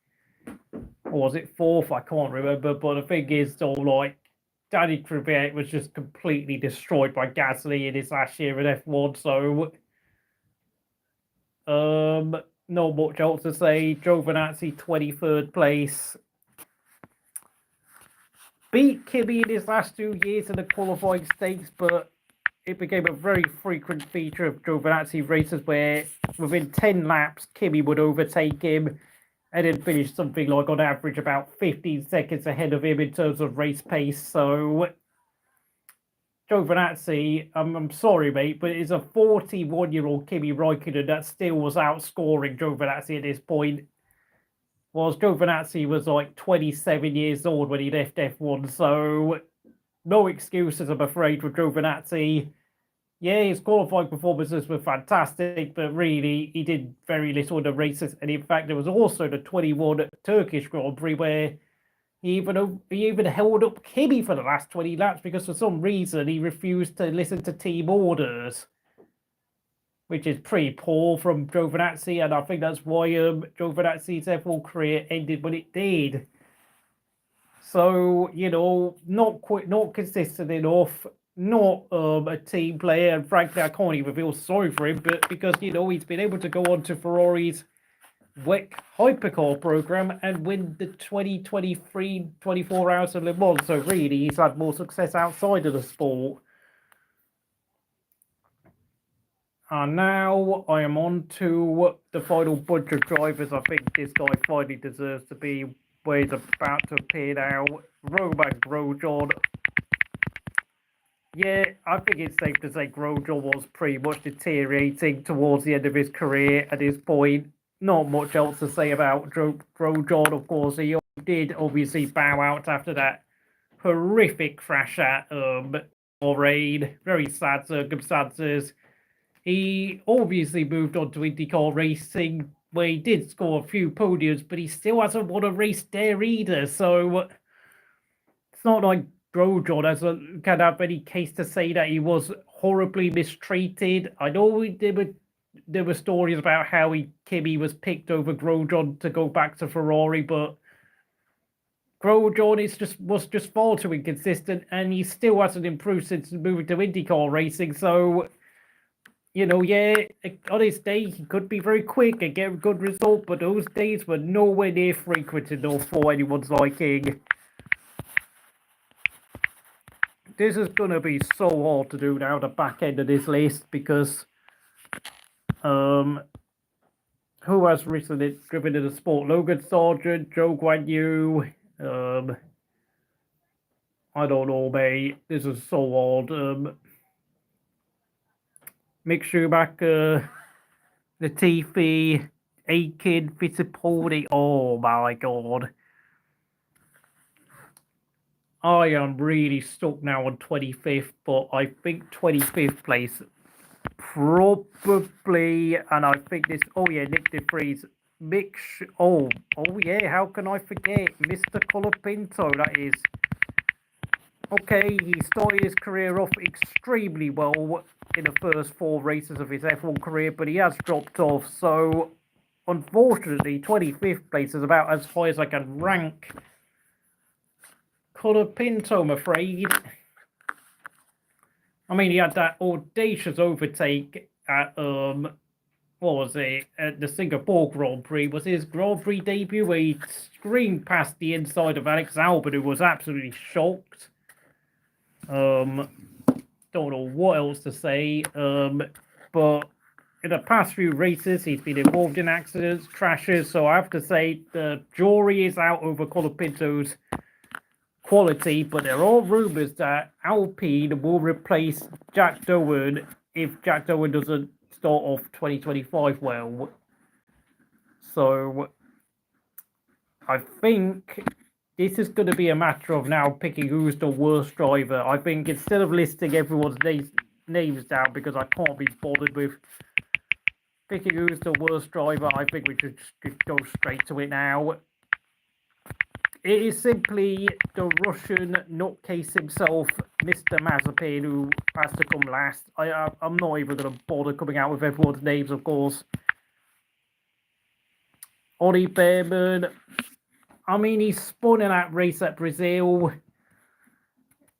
Or was it fourth? I can't remember, but the thing is, though, like, Danny Kvyat was just completely destroyed by Gasly in his last year at F1, so not much else to say. Giovinazzi, 23rd place. Beat Kimi in his last 2 years in the qualifying stakes, but it became a very frequent feature of Giovinazzi races where within 10 laps, Kimi would overtake him and then finish something like on average about 15 seconds ahead of him in terms of race pace. So Giovinazzi, I'm sorry, mate, but it's a 41-year-old Kimi Raikkonen that still was outscoring Giovinazzi at this point. Whilst Giovinazzi was like 27 years old when he left F1, so no excuses, I'm afraid, for Giovinazzi. Yeah, his qualifying performances were fantastic, but really, he did very little in the races. And in fact, there was also the 21 Turkish Grand Prix where he even held up Kimi for the last 20 laps because for some reason he refused to listen to team orders, which is pretty poor from Giovinazzi, and I think that's why Giovinazzi's F1 career ended when it did. So, you know, not consistent enough, not a team player, and frankly, I can't even feel sorry for him, but because, you know, he's been able to go on to Ferrari's WEC Hypercar program and win the 2023 24 Hours of Le Mans, so really, he's had more success outside of the sport. And now I am on to the final bunch of drivers. I think this guy finally deserves to be where he's about to appear now. Romain Grosjean. Yeah, I think it's safe to say Grosjean was pretty much deteriorating towards the end of his career at this point. Not much else to say about Grosjean. Of course, he did obviously bow out after that horrific crash at Bahrain. Very sad circumstances. He obviously moved on to IndyCar racing, where he did score a few podiums, but he still hasn't won a race there either. So it's not like Grosjean can have any case to say that he was horribly mistreated. I know there were stories about how Kimi was picked over Grosjean to go back to Ferrari, but Grosjean was just far too inconsistent, and he still hasn't improved since moving to IndyCar racing. So, you know, yeah, on his day, he could be very quick and get a good result, but those days were nowhere near frequent enough for anyone's liking. This is going to be so hard to do now, the back end of this list, because who has recently driven in the sport? Logan Sargeant, Zhou Guan Yu, I don't know, mate. This is so hard. Mick Schumacher, Latifi, Aiken, Fittipaldi. Oh my god. I am really stuck now on 25th, but I think 25th place probably, and I think this, oh yeah, Nick De Vries, oh yeah, how can I forget? Mr. Colapinto, that is. Okay, he started his career off extremely well in the first 4 races of his F1 career, but he has dropped off. So, unfortunately, 25th place is about as high as I can rank Colapinto, I'm afraid. I mean, he had that audacious overtake at, what was it, at the Singapore Grand Prix. Was his Grand Prix debut where he screamed past the inside of Alex Albon, who was absolutely shocked. Don't know what else to say, but in the past few races, he's been involved in accidents, crashes, so I have to say the jury is out over Colapinto's quality, but there are rumours that Alpine will replace Jack Doohan if Jack Doohan doesn't start off 2025 well. So I think this is going to be a matter of now picking who's the worst driver. I think instead of listing everyone's names down, because I can't be bothered with picking who's the worst driver, I think we should just go straight to it now. it is simply the Russian nutcase himself, Mr. Mazepin, who has to come last. I'm not even going to bother coming out with everyone's names, of course. Ollie Behrman, I mean, he spun in that race at Brazil.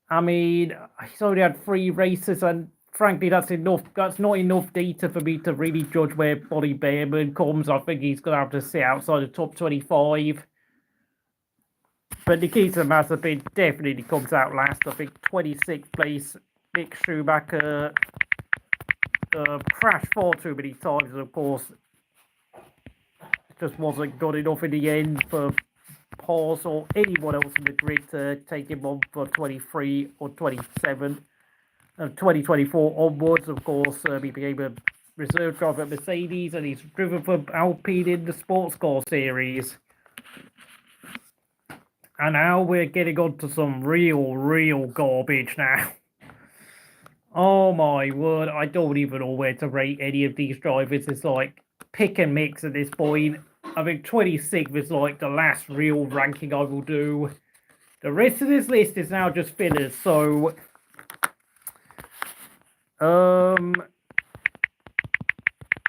I mean, he's only had 3 races, and frankly, that's enough. That's not enough data for me to really judge where Ollie Behrman comes. I think he's going to have to sit outside the top 25. But Nikita Mazepin definitely comes out last. I think 26th place. Mick Schumacher crashed far too many times, and of course, it just wasn't good enough in the end for Haas or anyone else in the grid to take him on for 23 or 27. 2024 onwards, of course, he became a reserve driver at Mercedes, and he's driven for Alpine in the sports car series. And now we're getting on to some real garbage now. Oh my word, I don't even know where to rate any of these drivers. It's like pick and mix at this point. I think 26th is like the last real ranking I will do. The rest of this list is now just fillers, so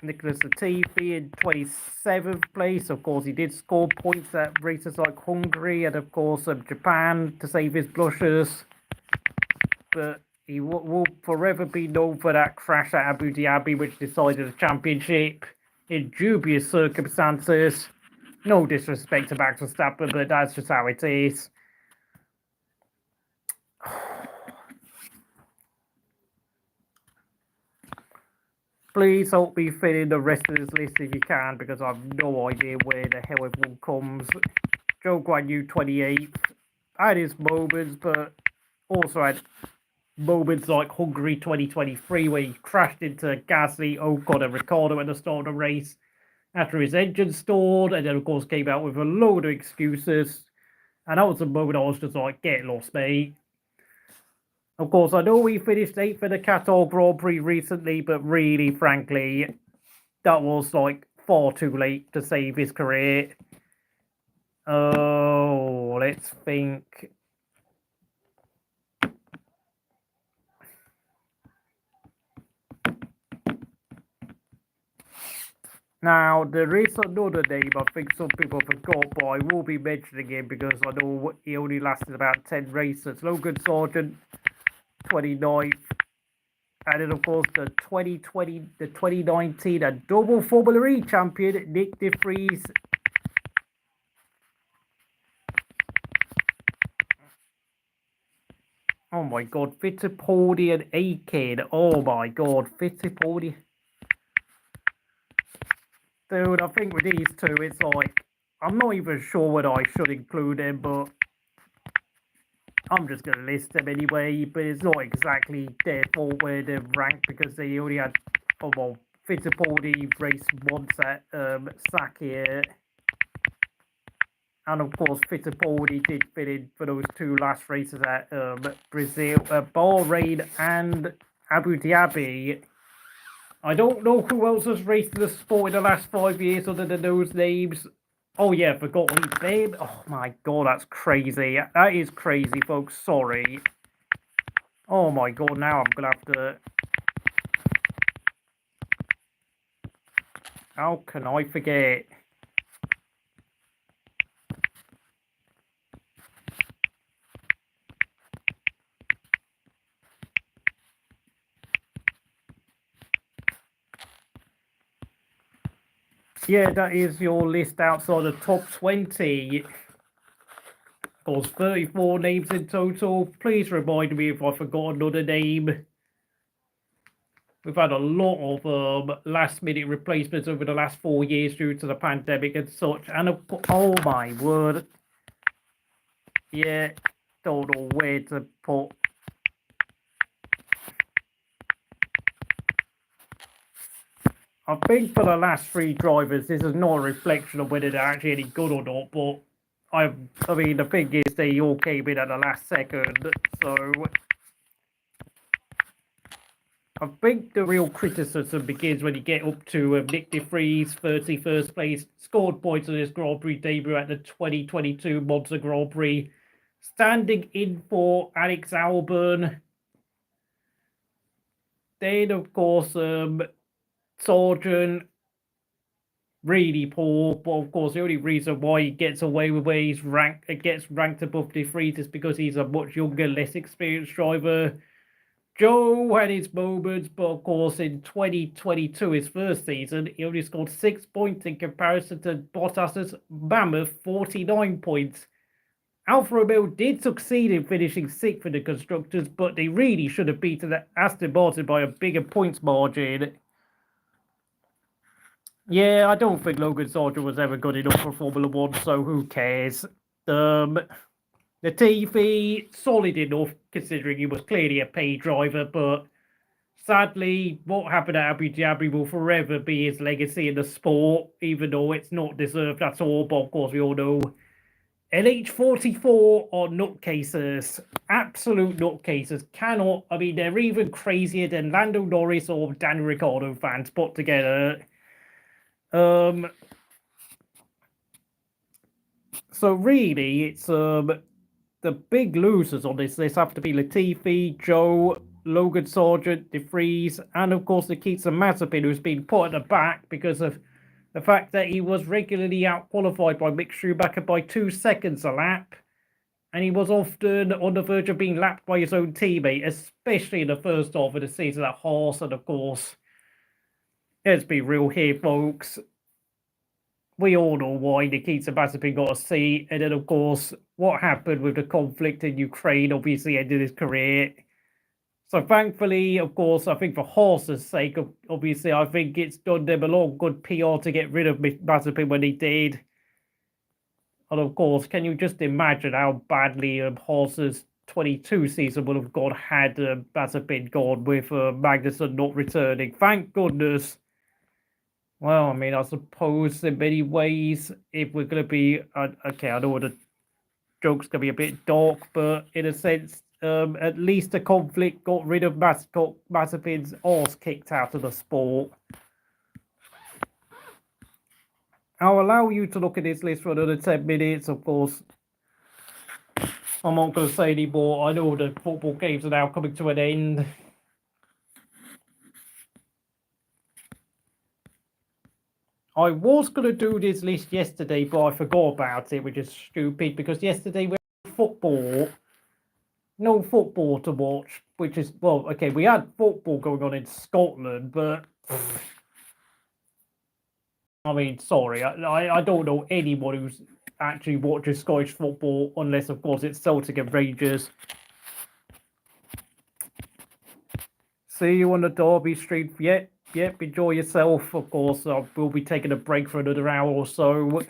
Nicholas Latifi in 27th place. Of course, he did score points at races like Hungary and, of course, Japan to save his blushes. But he will forever be known for that crash at Abu Dhabi, which decided the championship in dubious circumstances. No disrespect to Max Verstappen, but that's just how it is. Please help me fit in the rest of this list if you can, because I have no idea where the hell everyone comes. Zhou Guan Yu 28th. Had his moments, but also had moments like Hungary 2023, where he crashed into Gasly, Ocon, and Ricciardo at the start of the race after his engine stalled, and then, of course, came out with a load of excuses. And that was a moment I was just like, get lost, mate. Of course, I know he finished 8th in the Qatar Grand Prix recently, but really, frankly, that was like far too late to save his career. Oh, let's think. Now, there is another name I think some people forgot, but I will be mentioning him because I know he only lasted about 10 races. Logan Sargeant, 29th. And then, of course, the 2019 and double Formula E champion, Nick De Vries. Oh my god, Fittipaldi and Aiken. Oh my god, Fittipaldi. Dude, I think with these two, it's like, I'm not even sure whether I should include them, but I'm just going to list them anyway. But it's not exactly their fault where they're ranked, because they only had, oh well, Fittipaldi raced once at Sakhir. And of course, Fittipaldi did fit in for those 2 last races at Brazil, Bahrain and Abu Dhabi. I don't know who else has raced in the sport in the last 5 years other than those names. Oh yeah, forgot his name. Oh my god, that's crazy. That is crazy, folks. Sorry. Oh my god, now I'm going to have to... How can I forget? Yeah, that is your list outside the top 20. Of course, 34 names in total. Please remind me if I forgot another name. We've had a lot of last-minute replacements over the last 4 years due to the pandemic and such. And oh my word. Yeah, don't know where to put. I think for the last 3 drivers, this is not a reflection of whether they're actually any good or not, but I mean, the thing is, they all came in at the last second, so I think the real criticism begins when you get up to Nick de Vries, 31st place, scored points on his Grand Prix debut at the 2022 Monza Grand Prix, standing in for Alex Albon. Then, of course, Sargeant, really poor, but of course the only reason why he gets away with where he's gets ranked above de Vries is because he's a much younger, less experienced driver. Zhou had his moments, but of course in 2022, his first season, he only scored 6 points in comparison to Bottas's mammoth 49 points. Alfa Romeo did succeed in finishing 6th in the constructors, but they really should have beaten Aston Martin by a bigger points margin. Yeah, I don't think Logan Sargeant was ever good enough for Formula 1, so who cares? The TV, solid enough, considering he was clearly a paid driver, but sadly, what happened at Abu Dhabi will forever be his legacy in the sport, even though it's not deserved at all, but of course we all know LH44 are nutcases, absolute nutcases, cannot, I mean, they're even crazier than Lando Norris or Daniel Ricciardo fans put together. So really, it's the big losers on this list have to be Latifi, Zhou, Logan Sargeant, de Vries, and of course Nikita Mazepin, who's been put at the back because of the fact that he was regularly out-qualified by Mick Schumacher by 2 seconds a lap, and he was often on the verge of being lapped by his own teammate, especially in the first half of the season at Haas, and of course, let's be real here, folks. We all know why Nikita Mazepin got a seat, and then, of course, what happened with the conflict in Ukraine obviously ended his career. So, thankfully, of course, I think for Haas's sake, obviously, I think it's done them a lot of good PR to get rid of Mazepin when they did. And, of course, can you just imagine how badly Haas's 22 season would have gone had Mazepin gone with Magnussen not returning? Thank goodness. Well, I mean, I suppose in many ways, if we're going to be... okay, I know the joke's going to be a bit dark, but in a sense, at least the conflict got rid of Mazepin's arse kicked out of the sport. I'll allow you to look at this list for another 10 minutes, of course. I'm not going to say any more. I know the football games are now coming to an end. I was going to do this list yesterday, but I forgot about it, which is stupid, because yesterday we had football. No football to watch, which is, well, okay, we had football going on in Scotland, but... I mean, sorry, I don't know anyone who's actually watches Scottish football, unless, of course, it's Celtic and Rangers. See you on the Derby stream. Yep, enjoy yourself. Of course, we'll be taking a break for another hour or so.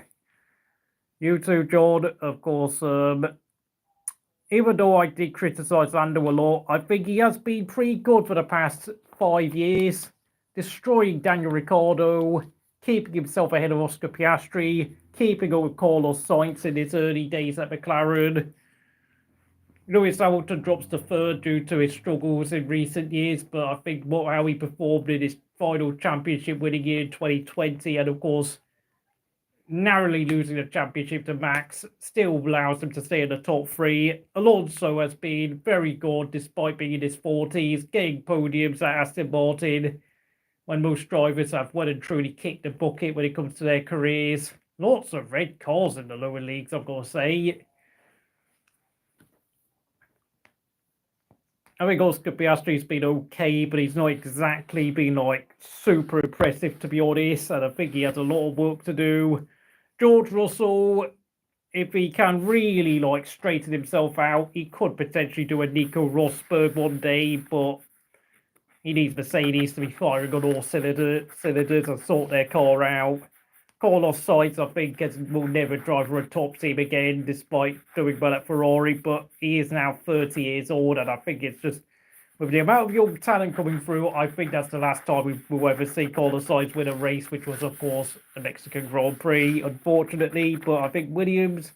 You too, John. Of course, even though I did criticise Lando a lot, I think he has been pretty good for the past 5 years. Destroying Daniel Ricciardo, keeping himself ahead of Oscar Piastri, keeping up with Carlos Sainz in his early days at McLaren. Lewis Hamilton drops to 3rd due to his struggles in recent years, but I think how he performed in his final championship winning year in 2020, and of course, narrowly losing the championship to Max, still allows him to stay in the top 3. Alonso has been very good despite being in his 40s, getting podiums at Aston Martin, when most drivers have well and truly kicked the bucket when it comes to their careers. Lots of red cars in the lower leagues, I've got to say. I think Oscar Piastri's been okay, but he's not exactly been, like, super impressive, to be honest, and I think he has a lot of work to do. George Russell, if he can really, like, straighten himself out, he could potentially do a Nico Rosberg one day, but he needs Mercedes to be firing on all cylinders and sort their car out. Carlos Sainz, I think, will never drive for a top team again, despite doing well at Ferrari, but he is now 30 years old, and I think it's just, with the amount of young talent coming through, I think that's the last time we will ever see Carlos Sainz win a race, which was, of course, the Mexican Grand Prix, unfortunately, but I think Williams,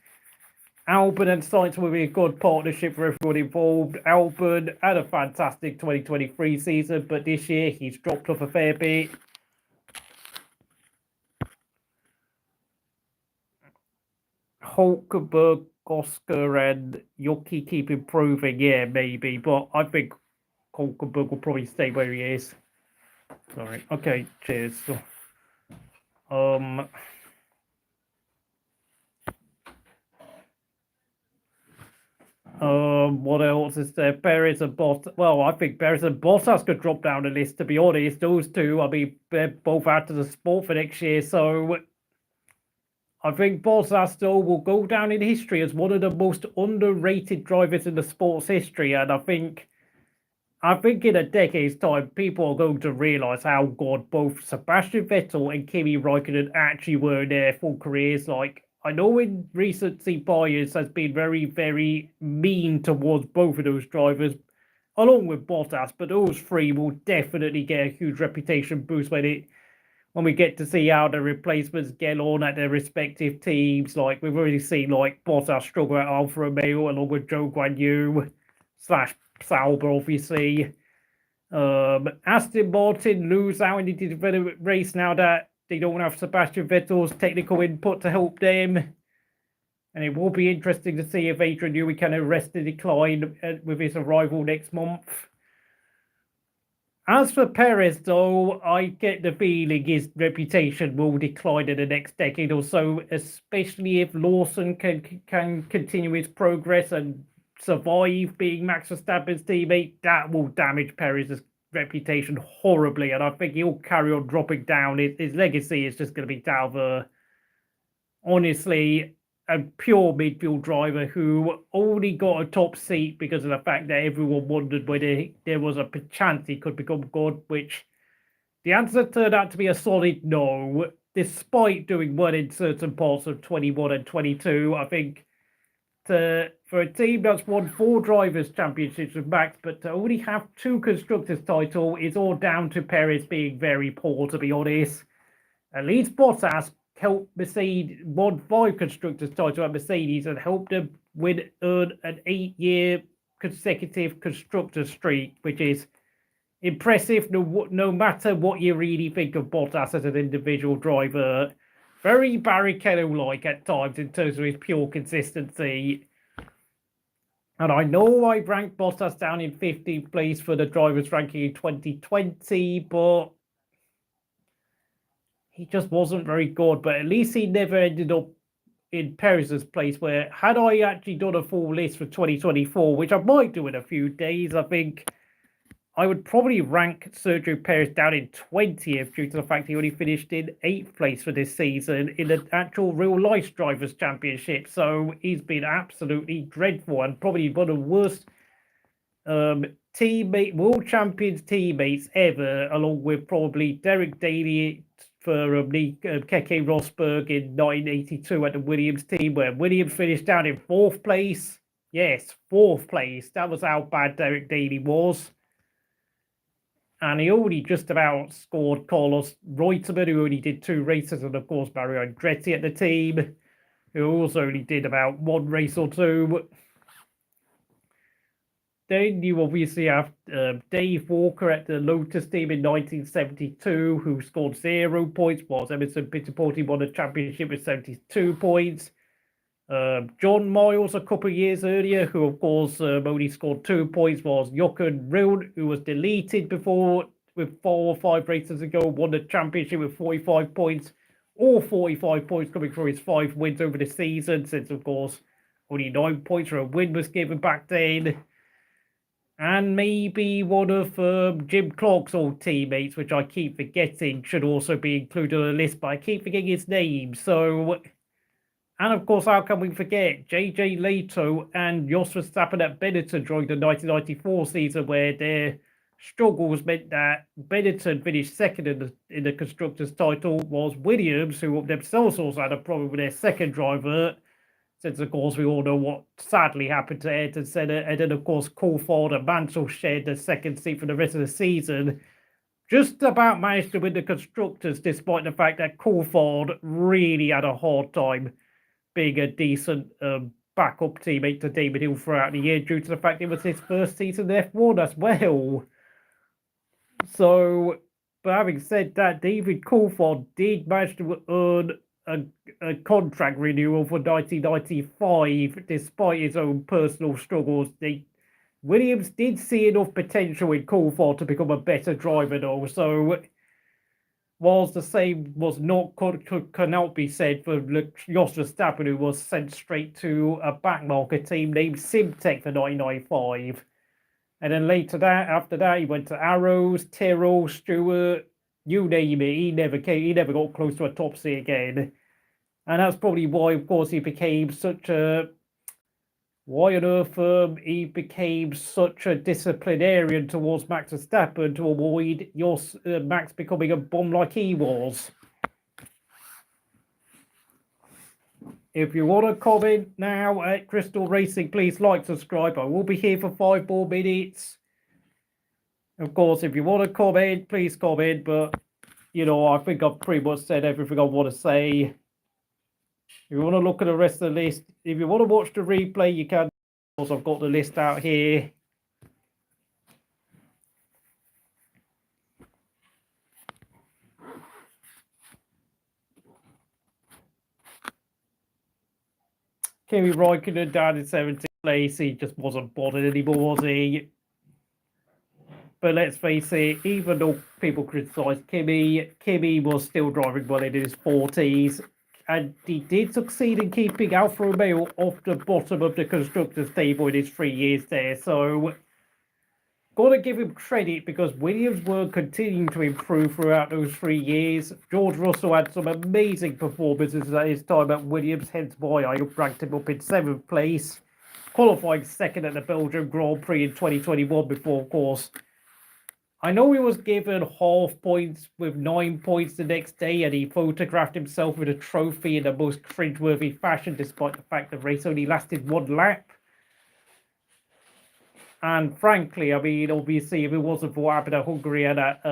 Albon and Sainz will be a good partnership for everyone involved. Albon had a fantastic 2023 season, but this year he's dropped off a fair bit. Hulkenberg, Oscar, and Yuki keep improving. Yeah, maybe, but I think Hulkenberg will probably stay where he is. Sorry. Okay, cheers. What else is there? Perez and Bottas. Well, I think Perez and Bottas could drop down the list, to be honest. Those two, I mean, they're both out of the sport for next year, so I think Bottas still will go down in history as one of the most underrated drivers in the sport's history, and I think in a decade's time, people are going to realise how good both Sebastian Vettel and Kimi Raikkonen actually were in their full careers. Like, I know in recency bias has been very, very mean towards both of those drivers, along with Bottas, but those three will definitely get a huge reputation boost when we get to see how the replacements get on at their respective teams. Like, we've already seen, like, Bottas struggle at Alfa Romeo along with Zhou / Sauber, obviously. Aston Martin lose out in the development race now that they don't have Sebastian Vettel's technical input to help them. And it will be interesting to see if Adrian Newey can arrest the decline with his arrival next month. As for Perez, though, I get the feeling his reputation will decline in the next decade or so, especially if Lawson can continue his progress and survive being Max Verstappen's teammate. That will damage Perez's reputation horribly, and I think he'll carry on dropping down. His legacy is just going to be down. Honestly, a pure midfield driver who only got a top seat because of the fact that everyone wondered whether there was a chance he could become good, which the answer turned out to be a solid no, despite doing well in certain parts of 21 and 22. I think for a team that's won 4 drivers' championships with Max, but to only have 2 constructors' title is all down to Perez being very poor, to be honest. At least Bottas helped Mercedes won 5 constructors' title at Mercedes and helped them earn an 8-year consecutive constructor streak, which is impressive no matter what you really think of Bottas as an individual driver. Very Barrichello-like at times in terms of his pure consistency. And I know I ranked Bottas down in 15th place for the drivers' ranking in 2020, but he just wasn't very good. But at least he never ended up in Perez's place, where had I actually done a full list for 2024, which I might do in a few days, I think I would probably rank Sergio Perez down in 20th due to the fact he only finished in 8th place for this season in the actual real-life Drivers' Championship. So he's been absolutely dreadful and probably one of the worst world champions teammates ever, along with probably Derek Daly for Keke Rosberg in 1982 at the Williams team, where Williams finished down in 4th place. Yes, 4th place. That was how bad Derek Daly was. And he already just about scored Carlos Reutemann, who only did 2 races, and of course Mario Andretti at the team, who also only did about 1 race or 2. Then you obviously have Dave Walker at the Lotus team in 1972, who scored 0 points, whilst Emerson Fittipaldi won the championship with 72 points. John Miles a couple of years earlier, who of course only scored 2 points, was Jochen Rindt, who was deleted before with 4 or 5 races ago, won the championship with 45 points, all 45 points coming from his 5 wins over the season, since of course only 9 points for a win was given back then. And maybe one of Jim Clark's old teammates, which I keep forgetting, should also be included on the list, but I keep forgetting his name. So, and of course, how can we forget JJ Leto and Jos Verstappen at Benetton during the 1994 season, where their struggles meant that Benetton finished second in the constructors' title, whilst Williams, who themselves also had a problem with their second driver, since of course we all know what sadly happened to Ayrton Senna, and then of course Coulthard and Mansell shared the second seat for the rest of the season, just about managed to win the constructors, despite the fact that Coulthard really had a hard time being a decent backup teammate to David Hill throughout the year due to the fact it was his first season in F1 as well. So, but having said that, David Coulthard did manage to earn a contract renewal for 1995 despite his own personal struggles. Williams did see enough potential in Coulthard to become a better driver though, so whilst the same cannot be said for Jos Verstappen, who was sent straight to a backmarket team named Simtech for 1995. And then after that, he went to Arrows, Tyrrell, Stewart, you name it. He never got close to a top seat again. And that's probably why, of course, he became such a disciplinarian towards Max Verstappen to avoid Max becoming a bum like he was. If you want to comment now at Crystal Racing, please like, subscribe. I will be here for 5 more minutes. Of course, if you want to comment, please comment. But, I think I've pretty much said everything I want to say. If you want to look at the rest of the list, if you want to watch the replay, you can. Of course, I've got the list out here. Kimi Raikkonen down in 17th place. He just wasn't bothered anymore, was he? But let's face it, even though people criticised Kimi was still driving well in his 40s. And he did succeed in keeping Alfa Romeo off the bottom of the constructors' table in his 3 years there. So, got to give him credit because Williams were continuing to improve throughout those 3 years. George Russell had some amazing performances at his time at Williams, hence why I ranked him up in 7th place. Qualifying second at the Belgian Grand Prix in 2021 before, of course, I know he was given half points with 9 points the next day, and he photographed himself with a trophy in the most cringeworthy fashion, despite the fact the race only lasted 1 lap. And frankly, I mean, obviously, if it wasn't for what happened at Hungary and at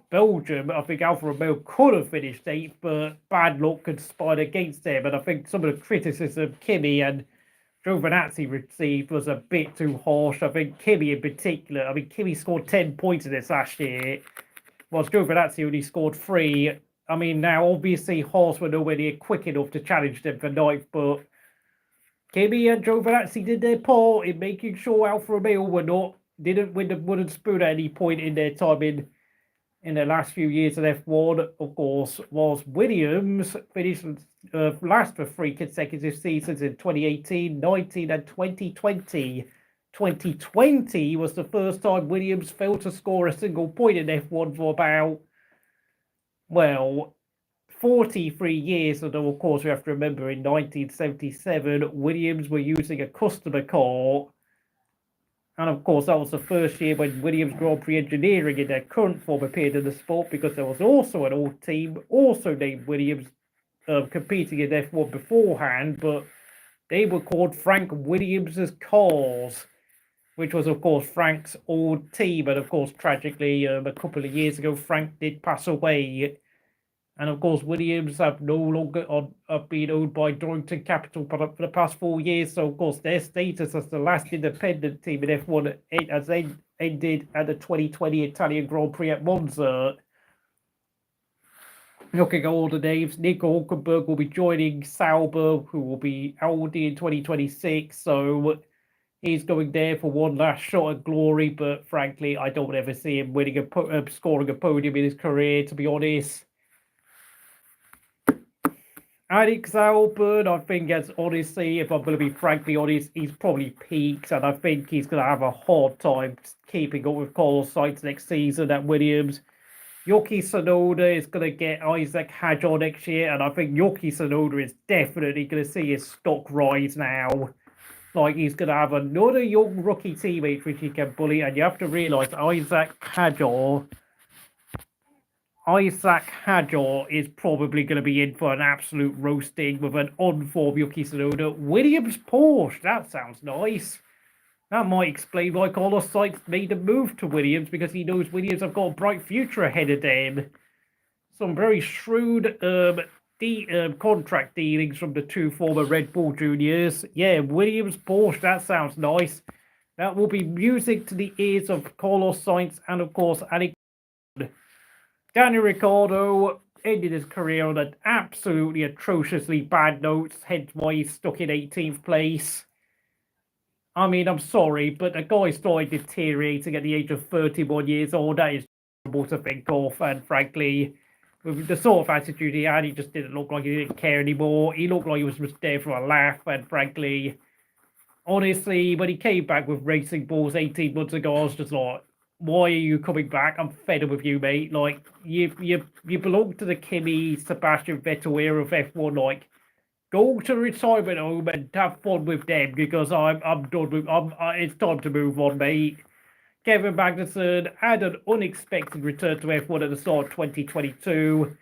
Belgium, I think Alfa Romeo could have finished 8th, but bad luck conspired against them. And I think some of the criticism Kimi and Giovinazzi received was a bit too harsh. I think Kimi in particular, Kimi scored 10 points in this last year, whilst Giovinazzi only scored 3. I mean, now, obviously, Haas were nowhere near quick enough to challenge them for 9th, but Kimi and Giovinazzi did their part in making sure Alfa Romeo didn't win the wooden spoon at any point in their time in the last few years of F1. Of course, whilst Williams finished last for 3 consecutive seasons in 2018, 19 and 2020. 2020 was the first time Williams failed to score a single point in F1 for about, 43 years, although of course we have to remember in 1977 Williams were using a customer car, and of course that was the first year when Williams Grand Prix Engineering in their current form appeared in the sport, because there was also an old team also named Williams competing in F1 beforehand, but they were called Frank Williams's Cars, which was of course Frank's old team, and of course tragically a couple of years ago Frank did pass away. And of course, Williams have no longer been owned by Dorrington Capital for the past 4 years. So, of course, their status as the last independent team in F1 has ended at the 2020 Italian Grand Prix at Monza. Looking at all the names, Nico Hulkenberg will be joining Sauber, who will be Audi in 2026. So, he's going there for one last shot at glory. But frankly, I don't ever see him scoring a podium in his career, to be honest. Alex Albon, I think, honestly, if I'm going to be frankly honest, he's probably peaked, and I think he's going to have a hard time keeping up with Carlos Sainz next season at Williams. Yuki Tsunoda is going to get Isaac Hadjar next year, and I think Yuki Tsunoda is definitely going to see his stock rise now. Like, he's going to have another young rookie teammate which he can bully, and you have to realise Isaac Hadjar is probably going to be in for an absolute roasting with an on-form Yuki Tsunoda. Williams Porsche, that sounds nice. That might explain why Carlos Sainz made a move to Williams, because he knows Williams have got a bright future ahead of them. Some very shrewd contract dealings from the two former Red Bull juniors. Yeah, Williams, Porsche, that sounds nice. That will be music to the ears of Carlos Sainz and, of course, Alex. Daniel Ricciardo ended his career on an absolutely atrociously bad note, hence why he's stuck in 18th place. I mean, I'm sorry, but the guy started deteriorating at the age of 31 years old. That is terrible to think of, and frankly, with the sort of attitude he had, he just didn't look like he didn't care anymore. He looked like he was just there for a laugh, and frankly, honestly, when he came back with Racing Balls 18 months ago, I was just like, why are you coming back? I'm fed up with you, mate. Like, you belong to the Kimi, Sebastian Vettel era of F1. Like, go to the retirement home and have fun with them, because I'm done with. It's time to move on, mate. Kevin Magnussen had an unexpected return to F1 at the start of 2022.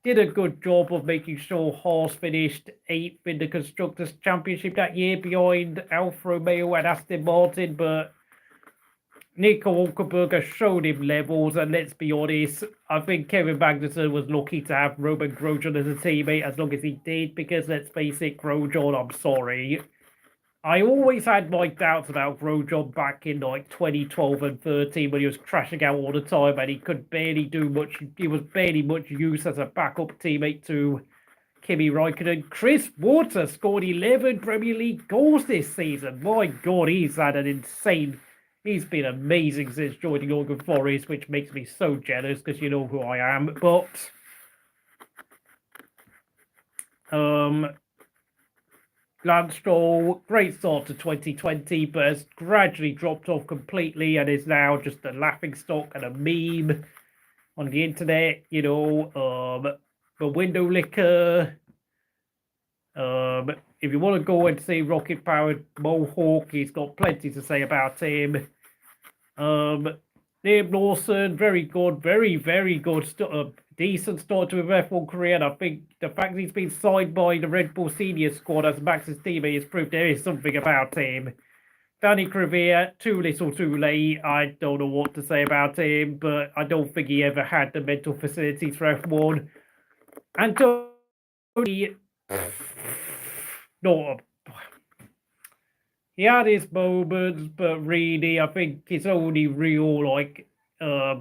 Did a good job of making sure Haas finished 8th in the Constructors' Championship that year behind Alfa Romeo and Aston Martin, but Nico Hulkenberg has shown him levels, and let's be honest, I think Kevin Magnussen was lucky to have Roman Grosjean as a teammate as long as he did, because let's face it, Grosjean, I'm sorry. I always had my doubts about Grosjean back in like 2012 and 13 when he was crashing out all the time and he could barely do much. He was barely much use as a backup teammate to Kimi Raikkonen. Chris Water scored 11 Premier League goals this season. My God, he's had an insane. He's been amazing since joining Oregon Forest, which makes me so jealous because you know who I am. But Lance Stroll, great start to 2020, but has gradually dropped off completely and is now just a laughingstock and a meme on the internet. You know, the window licker. If you want to go and see Rocket Powered Mohawk, he's got plenty to say about him. Liam Lawson, very good, very good, decent start to his F1 career. And I think the fact that he's been signed by the Red Bull senior squad as Max's teammate has proved there is something about him. Danny Crivier, too little too late. I don't know what to say about him, but I don't think he ever had the mental facilities for F1. And Tony, no, he had his moments, but really, I think his only real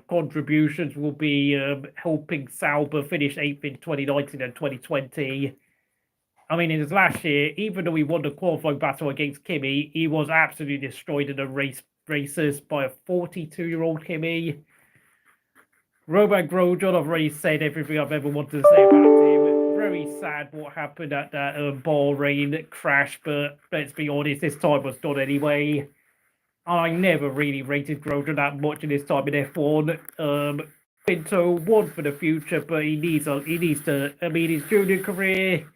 contributions will be helping Sauber finish 8th in 2019 and 2020. I mean, in his last year, even though he won the qualifying battle against Kimi, he was absolutely destroyed in the races by a 42-year-old Kimi. Roman Grosjean, I've already said everything I've ever wanted to say about him. Very sad what happened at that Bahrain crash, but let's be honest, this time was done anyway. I never really rated Grosjean that much in his time in F1. Pinto won for the future, but he needs to. I mean, his junior career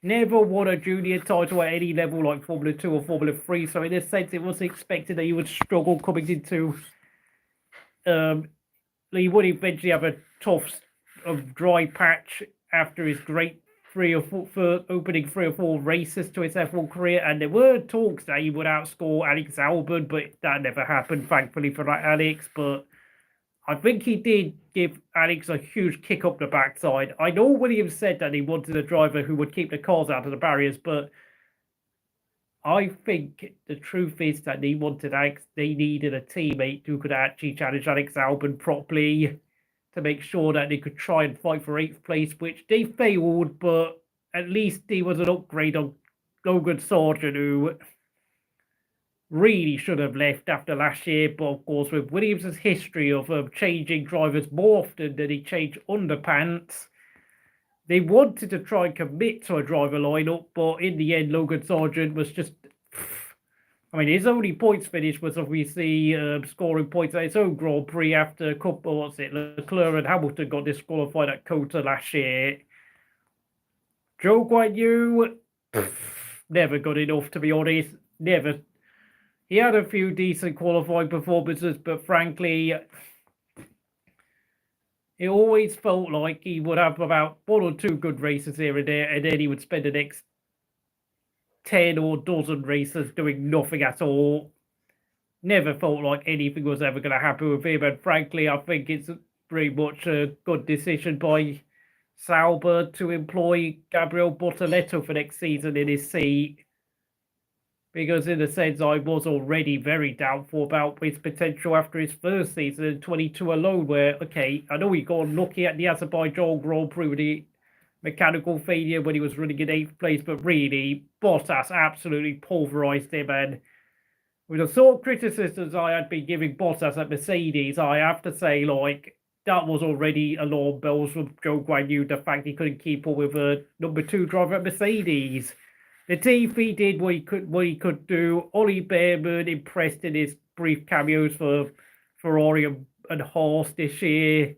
never won a junior title at any level like Formula 2 or Formula 3. So in this sense, it was expected that he would struggle coming into. He would eventually have a tough, dry patch after his great opening 3 or 4 races to his F1 career, and there were talks that he would outscore Alex Albon, but that never happened, thankfully for Alex. But I think he did give Alex a huge kick up the backside. I know Williams said that he wanted a driver who would keep the cars out of the barriers, but I think the truth is that they needed a teammate who could actually challenge Alex Albon properly to make sure that they could try and fight for 8th place, which they failed, but at least he was an upgrade on Logan Sargeant, who really should have left after last year. But of course, with Williams' history of changing drivers more often than he changed underpants, they wanted to try and commit to a driver lineup, but in the end, Logan Sargeant was just. I mean, his only points finish was obviously scoring points at his own Grand Prix after a couple. Leclerc and Hamilton got disqualified at Kota last year. Zhou Guanyu, never good enough, to be honest. Never. He had a few decent qualifying performances, but frankly, it always felt like he would have about 1 or 2 good races here and there, and then he would spend the next 10 or dozen races doing nothing at all. Never felt like anything was ever going to happen with him, and frankly, I think it's pretty much a good decision by Sauber to employ Gabriel Bortoleto for next season in his seat. Because in a sense, I was already very doubtful about his potential after his first season in 22 alone, where, okay, I know he got lucky at the Azerbaijan Grand Prix with the mechanical failure when he was running in 8th place, but really, Bottas absolutely pulverized him, and with the sort of criticisms I had been giving Bottas at Mercedes, I have to say, like, that was already alarm bells from Zhou Guanyu, the fact he couldn't keep up with a number 2 driver at Mercedes. The TV did what he could do. Ollie Behrman impressed in his brief cameos for Ferrari and Haas this year.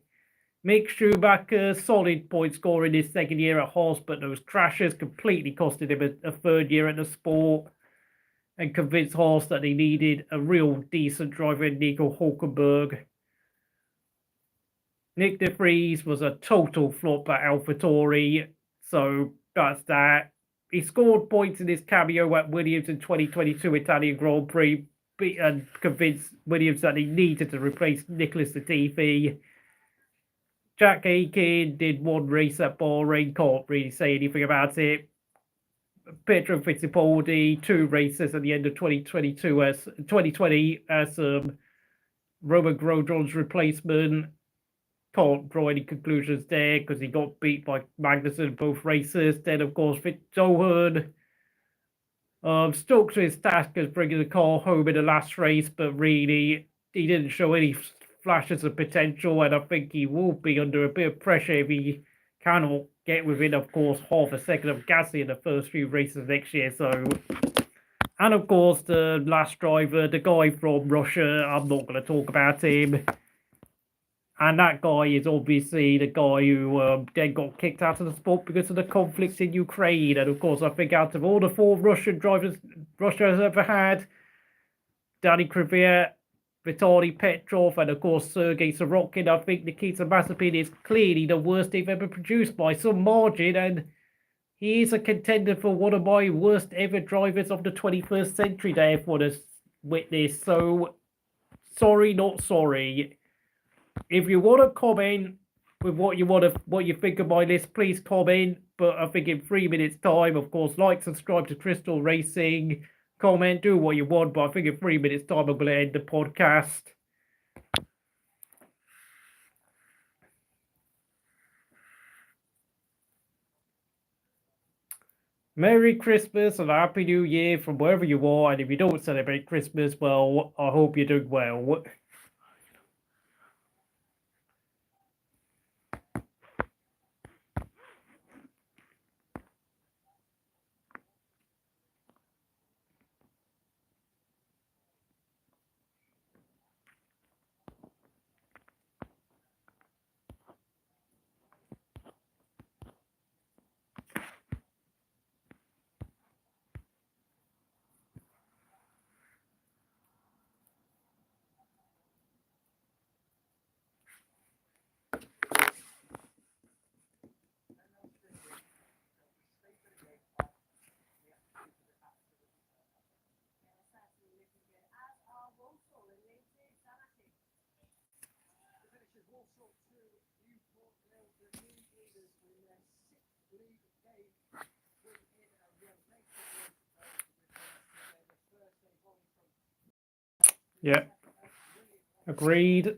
Mick Schumacher, solid point scorer in his second year at Haas, but those crashes completely costed him a third year at the sport, and convinced Haas that he needed a real decent driver in Nico Hulkenberg. Nick de Vries was a total flop at AlphaTauri, so that's that. He scored points in his cameo at Williams in 2022 Italian Grand Prix and convinced Williams that he needed to replace Nicholas Latifi. Jack Aiken did one race at Bahrain, can't really say anything about it. Pedro Fittipaldi, 2 races at the end of 2020 as Roman Grosjean's replacement. Can't draw any conclusions there because he got beat by Magnussen in both races. Then, of course, Fitzjohan stuck to his task as bringing the car home in the last race, but really, he didn't show any flashes of potential, and I think he will be under a bit of pressure if he cannot get within, of course, half a second of Gasly in the first few races next year. So, and of course, the last driver, the guy from Russia, I'm not going to talk about him. And that guy is obviously the guy who then got kicked out of the sport because of the conflicts in Ukraine. And of course, I think out of all the 4 Russian drivers Russia has ever had, Danny Kvyat, Vitaly Petrov, and of course Sergei Sorokin, I think Nikita Mazepin is clearly the worst they've ever produced by some margin, and he is a contender for one of my worst ever drivers of the 21st century that everyone has witnessed. So, sorry, not sorry. If you want to comment with what you think of my list, please comment. But I think in 3 minutes' time, of course, like, subscribe to Crystal Racing, comment, do what you want. But I think in 3 minutes' time, I'm going to end the podcast. Merry Christmas and Happy New Year from wherever you are. And if you don't celebrate Christmas, well, I hope you're doing well. Yeah, agreed.